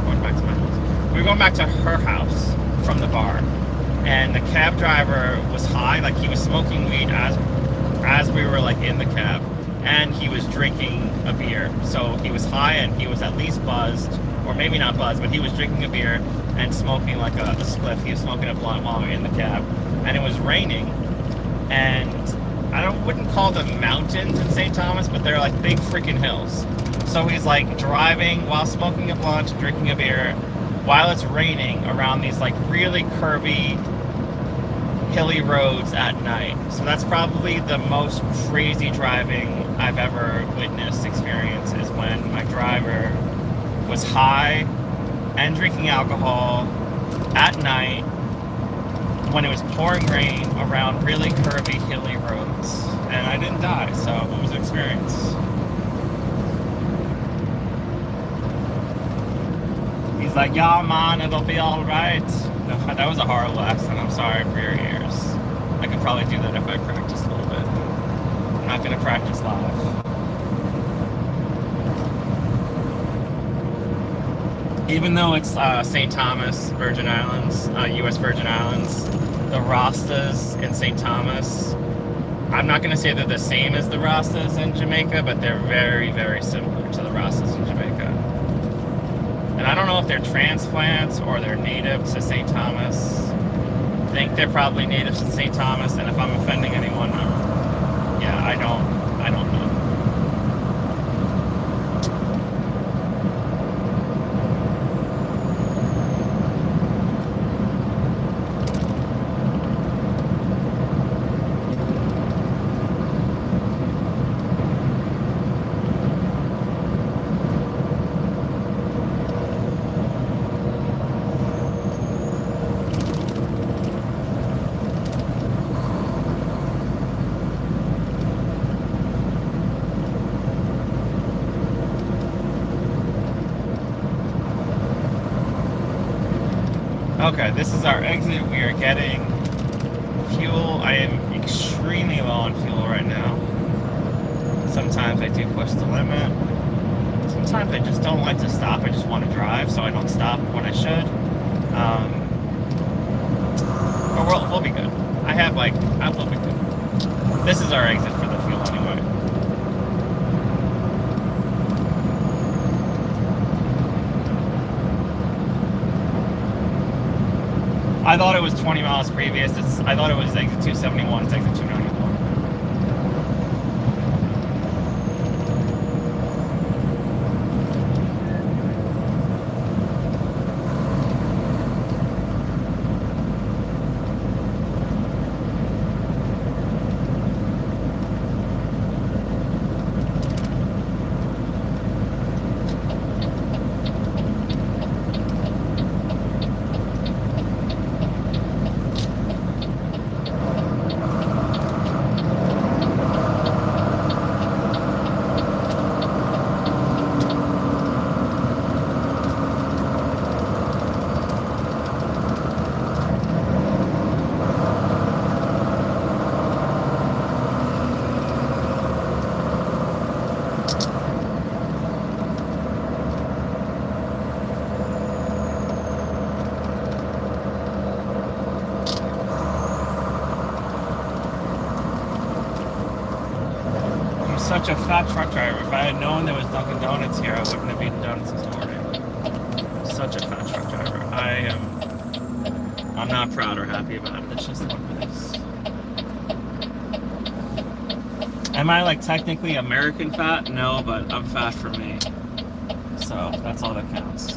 my house. We were going back to her house from the bar, and the cab driver was high, like he was smoking weed as we were like in the cab, and he was drinking a beer. So he was high and he was at least buzzed, or maybe not buzzed, but he was drinking a beer and smoking like a spliff. He was smoking a blunt while we were in the cab, and it was raining, and I wouldn't call them mountains in St. Thomas, but they're like big freaking hills. So he's like driving while smoking a blunt, drinking a beer, while it's raining around these like really curvy, hilly roads at night. So that's probably the most crazy driving I've ever witnessed, experience, is when my driver was high and drinking alcohol at night when it was pouring rain around really curvy, hilly roads. And I didn't die, so it was an experience. He's like, "Yeah, man, it'll be alright." No, that was a horrible accent. I'm sorry for your ears. I could probably do that if I practiced a little bit. I'm not going to practice live. Even though it's St. Thomas, Virgin Islands, U.S. Virgin Islands, the Rastas in St. Thomas, I'm not going to say they're the same as the Rastas in Jamaica, but they're very, very similar to the Rastas in Jamaica. And I don't know if they're transplants or they're native to St. Thomas. I think they're probably native to St. Thomas, and if I'm offending anyone, yeah, I don't know. Okay, this is our exit. We are getting fuel. I am extremely low on fuel right now. Sometimes I do push the limit. Sometimes I just don't like to stop. I just want to drive, so I don't stop when I should. But we'll be good. I will be good. This is our exit for the fuel anyway. I thought it was 20 miles previous. I thought it was exit 271. It's exit 291. Such a fat truck driver. If I had known there was Dunkin' Donuts here, I wouldn't have eaten donuts this morning. Such a fat truck driver. I'm not proud or happy about it. It's just what it is. Am I like technically American fat? No, but I'm fat for me. So that's all that counts.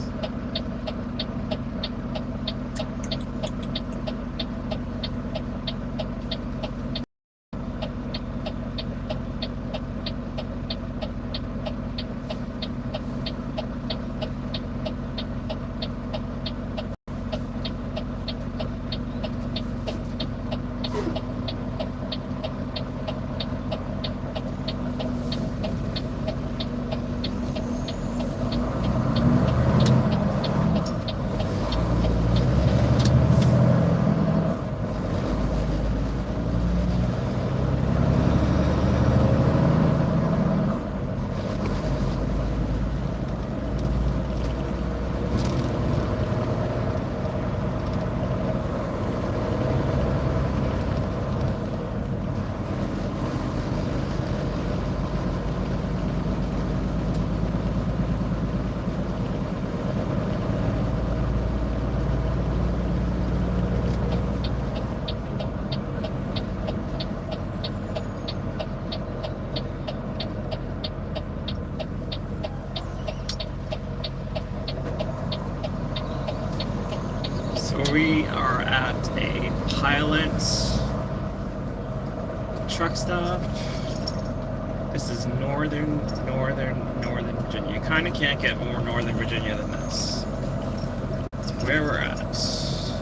at a pilot truck stop. This is northern Virginia. You kind of can't get more northern Virginia than this. That's where we're at. Is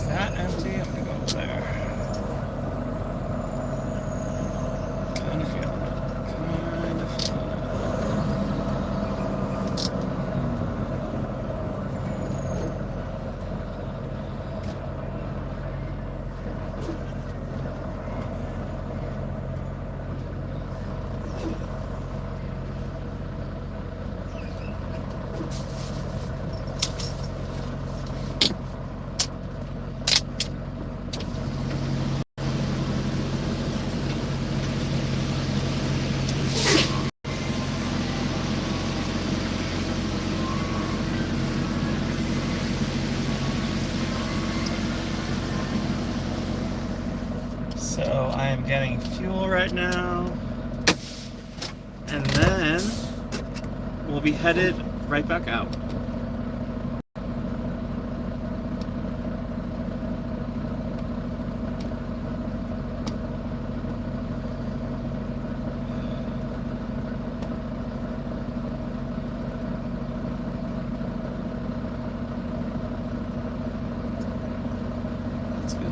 that empty? I'm gonna go over there. Kind of feeling it. So I am getting fuel right now, and then we'll be headed right back out. That's good.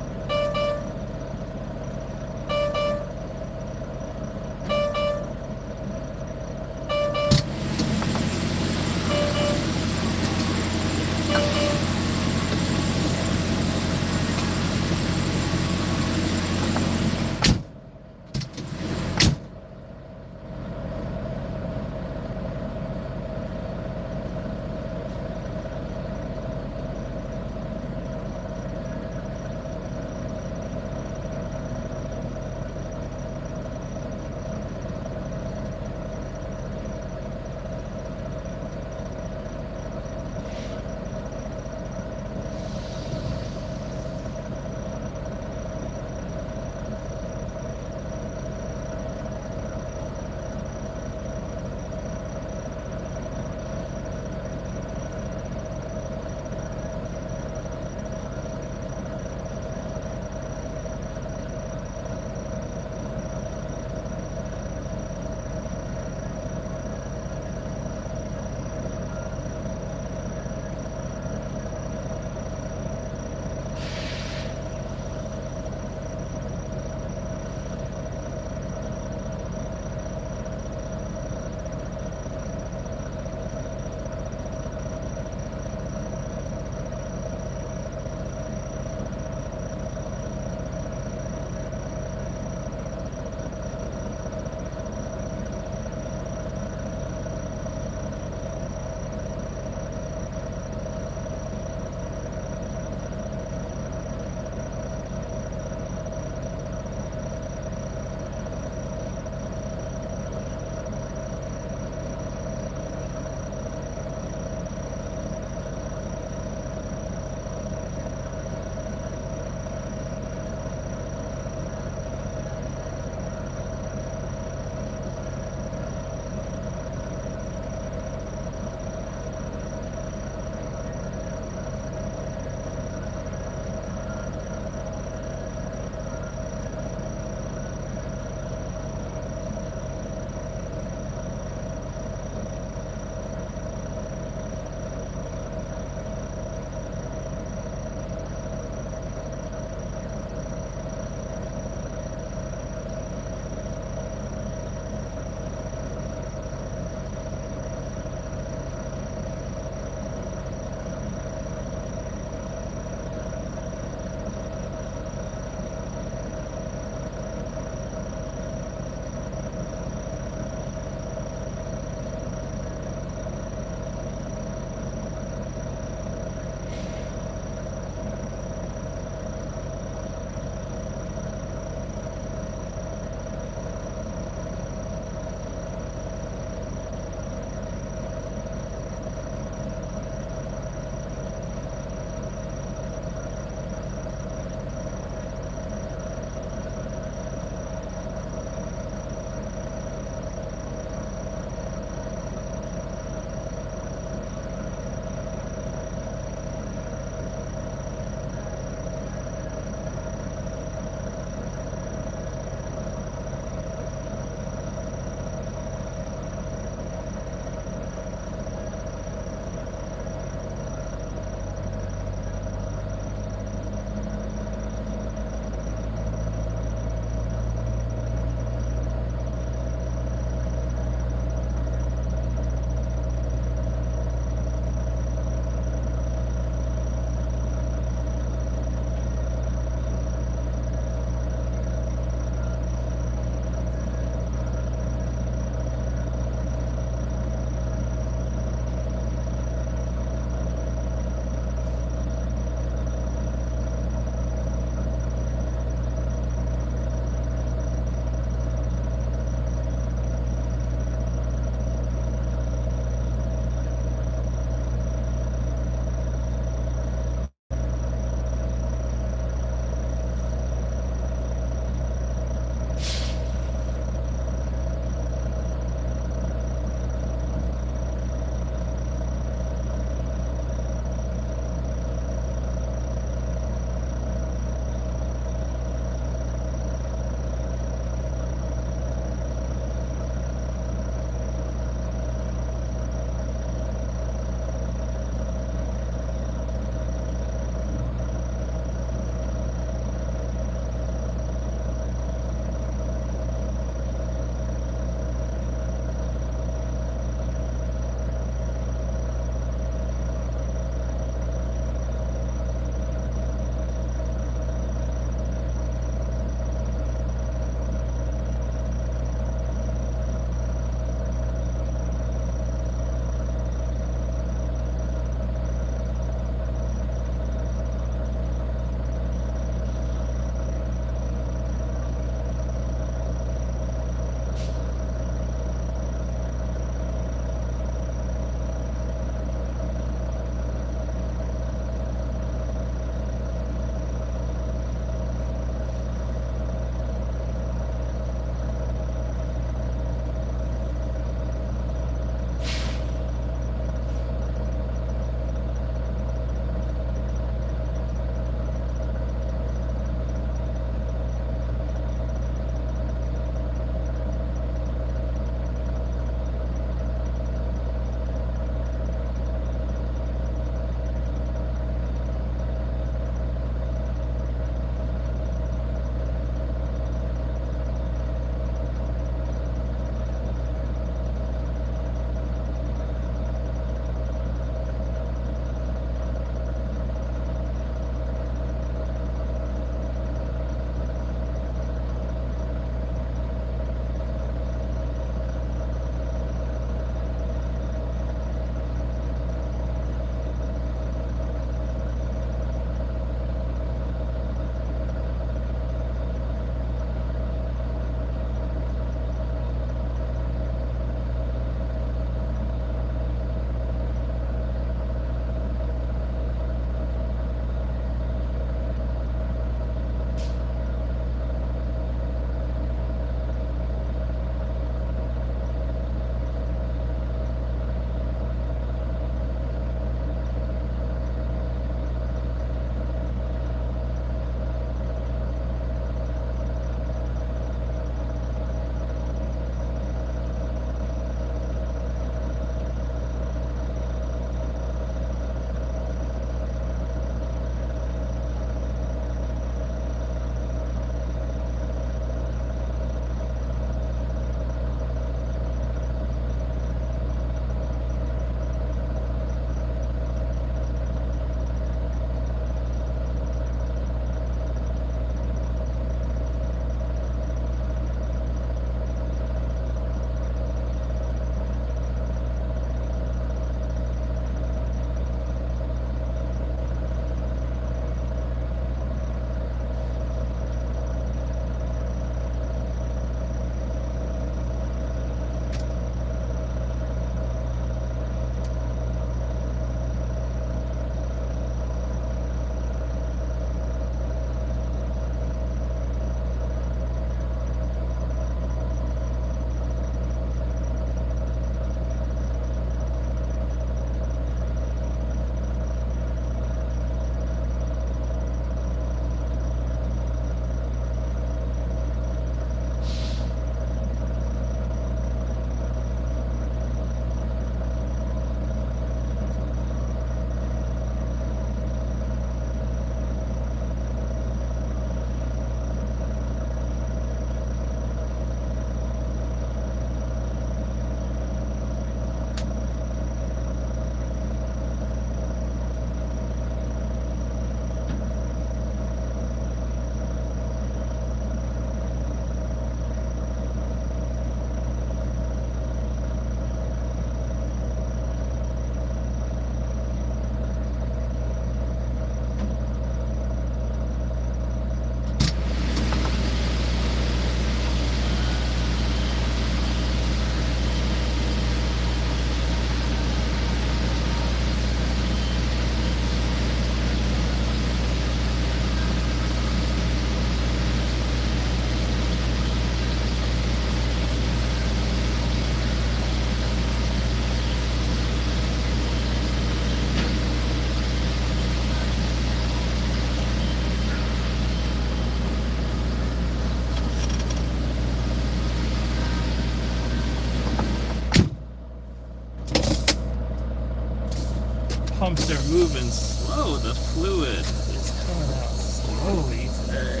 pumps are moving slow. The fluid is coming out slowly today.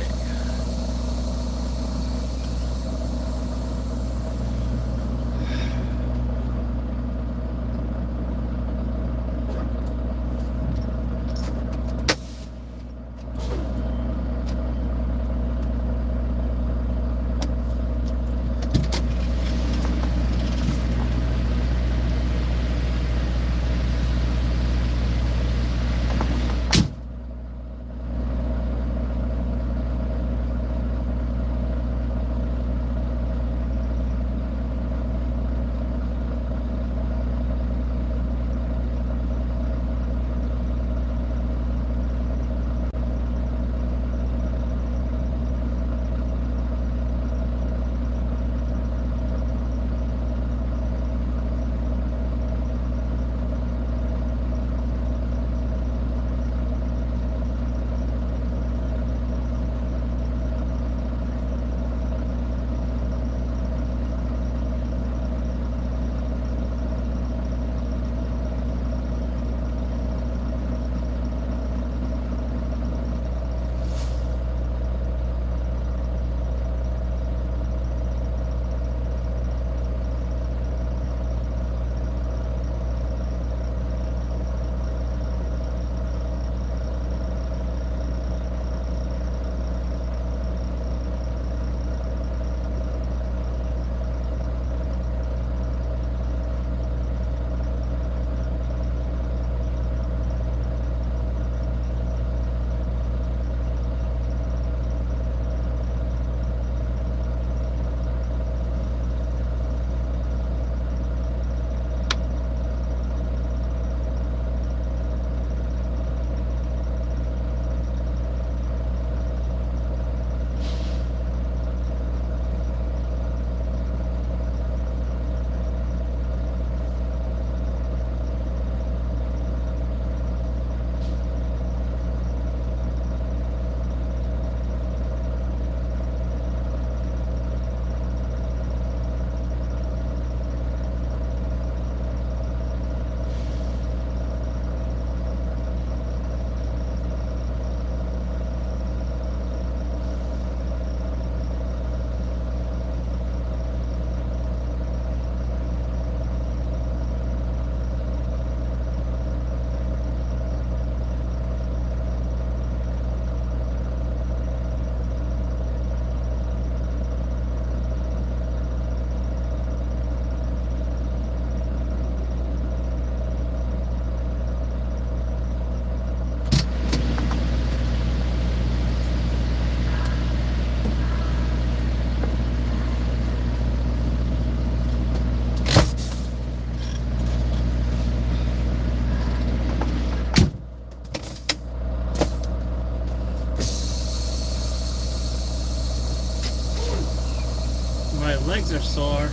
My legs are sore.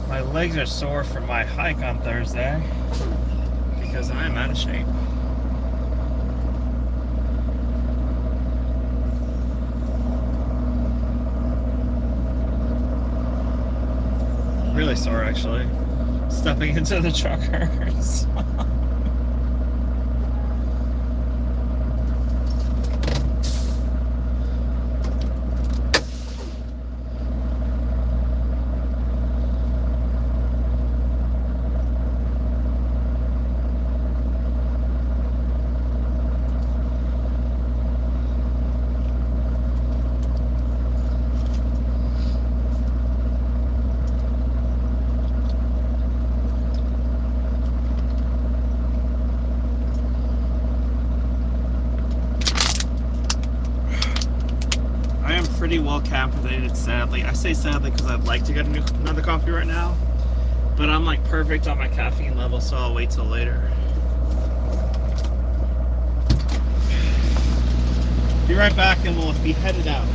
My legs are sore from my hike on Thursday because I'm out of shape. Really sore, actually. Stepping into the truck hurts. Pretty well caffeinated, sadly. I say sadly because I'd like to get another coffee right now, but I'm like perfect on my caffeine level, so I'll wait till later. Be right back and we'll be headed out.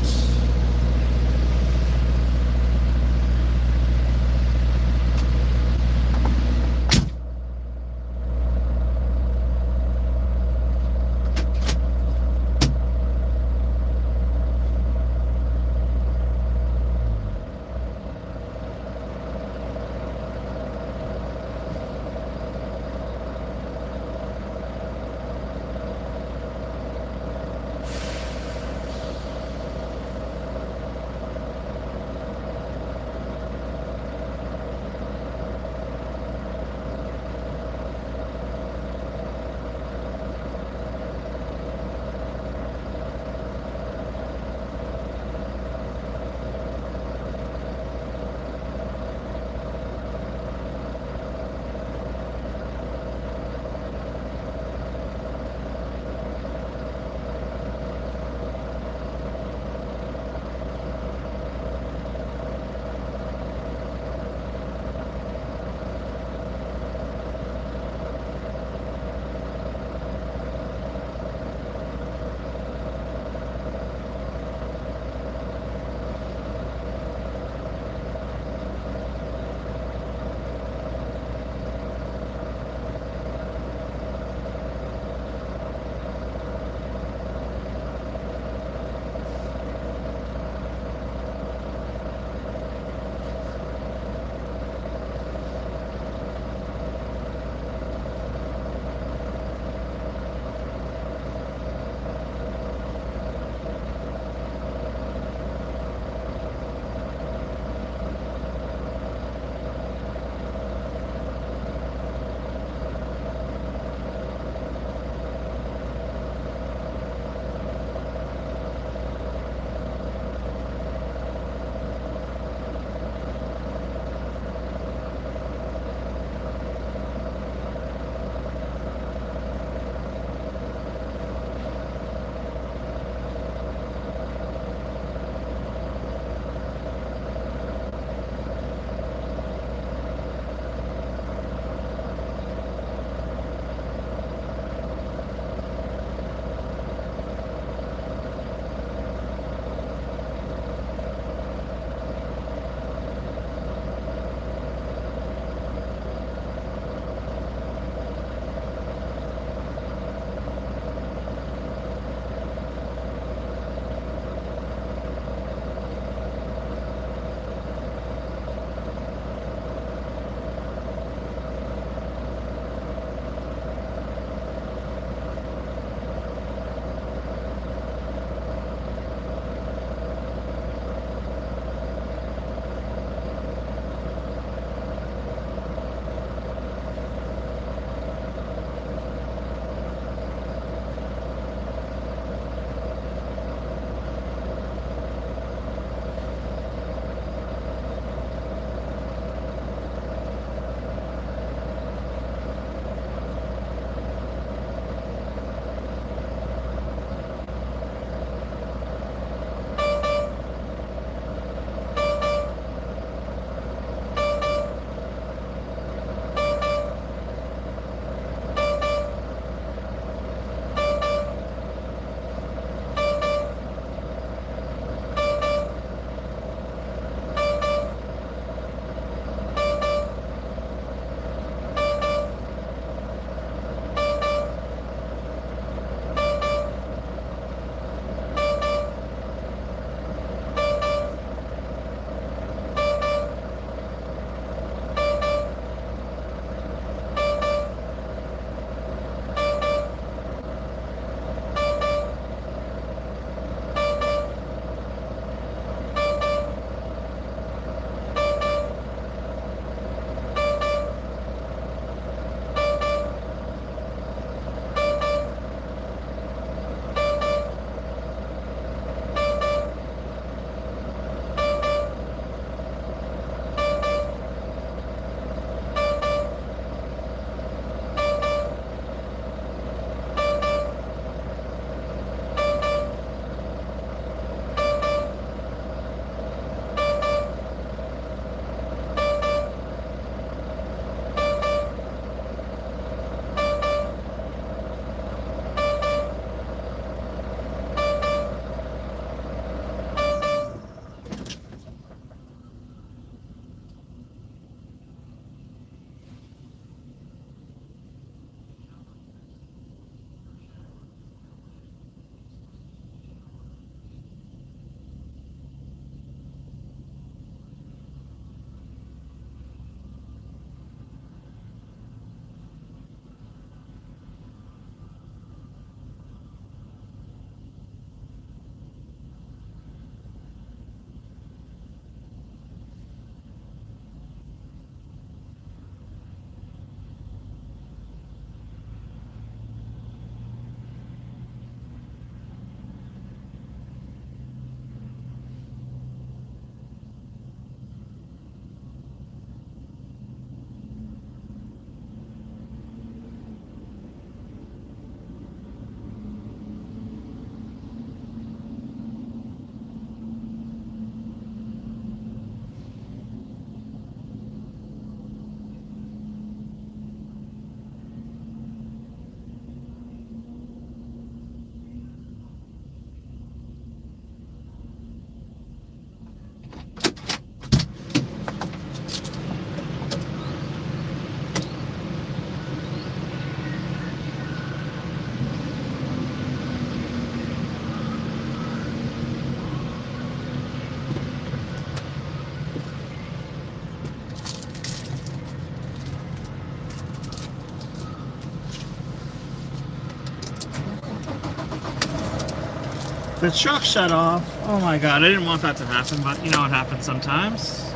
The truck shut off. Oh my god, I didn't want that to happen, but you know what happens sometimes.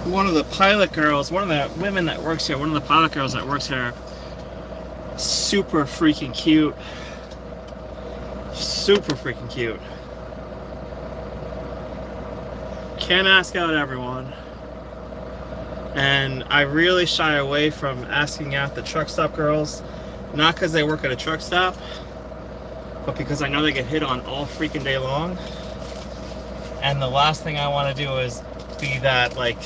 One of the pilot girls, one of the women that works here, one of the pilot girls that works here, super freaking cute. Super freaking cute. Can't ask out everyone. And I really shy away from asking out the truck stop girls, not because they work at a truck stop, but because I know they get hit on all freaking day long. And the last thing I want to do is be that, like,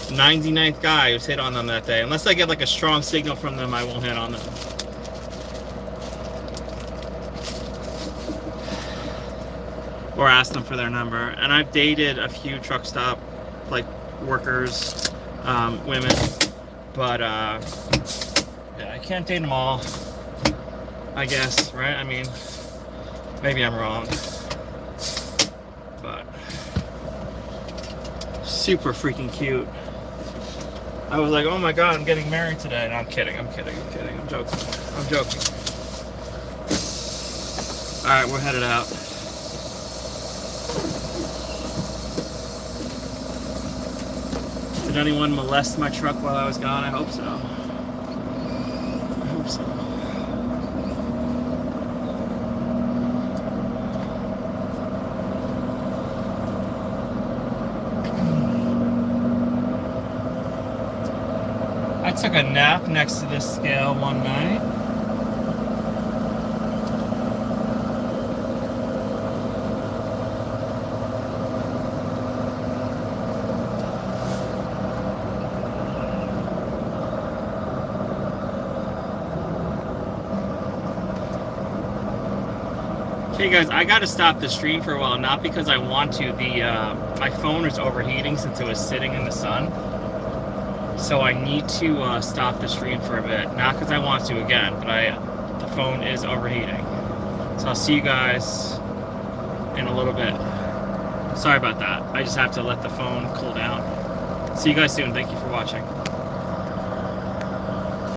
99th guy who's hit on them that day. Unless I get like a strong signal from them, I won't hit on them. Or ask them for their number. And I've dated a few truck stop like workers, women, but yeah, I can't date them all, I guess, right? I mean, maybe I'm wrong, but super freaking cute. I was like, oh my god, I'm getting married today. No, I'm kidding, I'm joking. Alright, we're headed out. Did anyone molest my truck while I was gone? I hope so. I hope so. I took a nap next to this scale one night. Okay guys, I gotta stop the stream for a while, not because I want to. My phone is overheating since it was sitting in the sun. So I need to stop the stream for a bit. Not because I want to again, but the phone is overheating. So I'll see you guys in a little bit. Sorry about that. I just have to let the phone cool down. See you guys soon. Thank you for watching.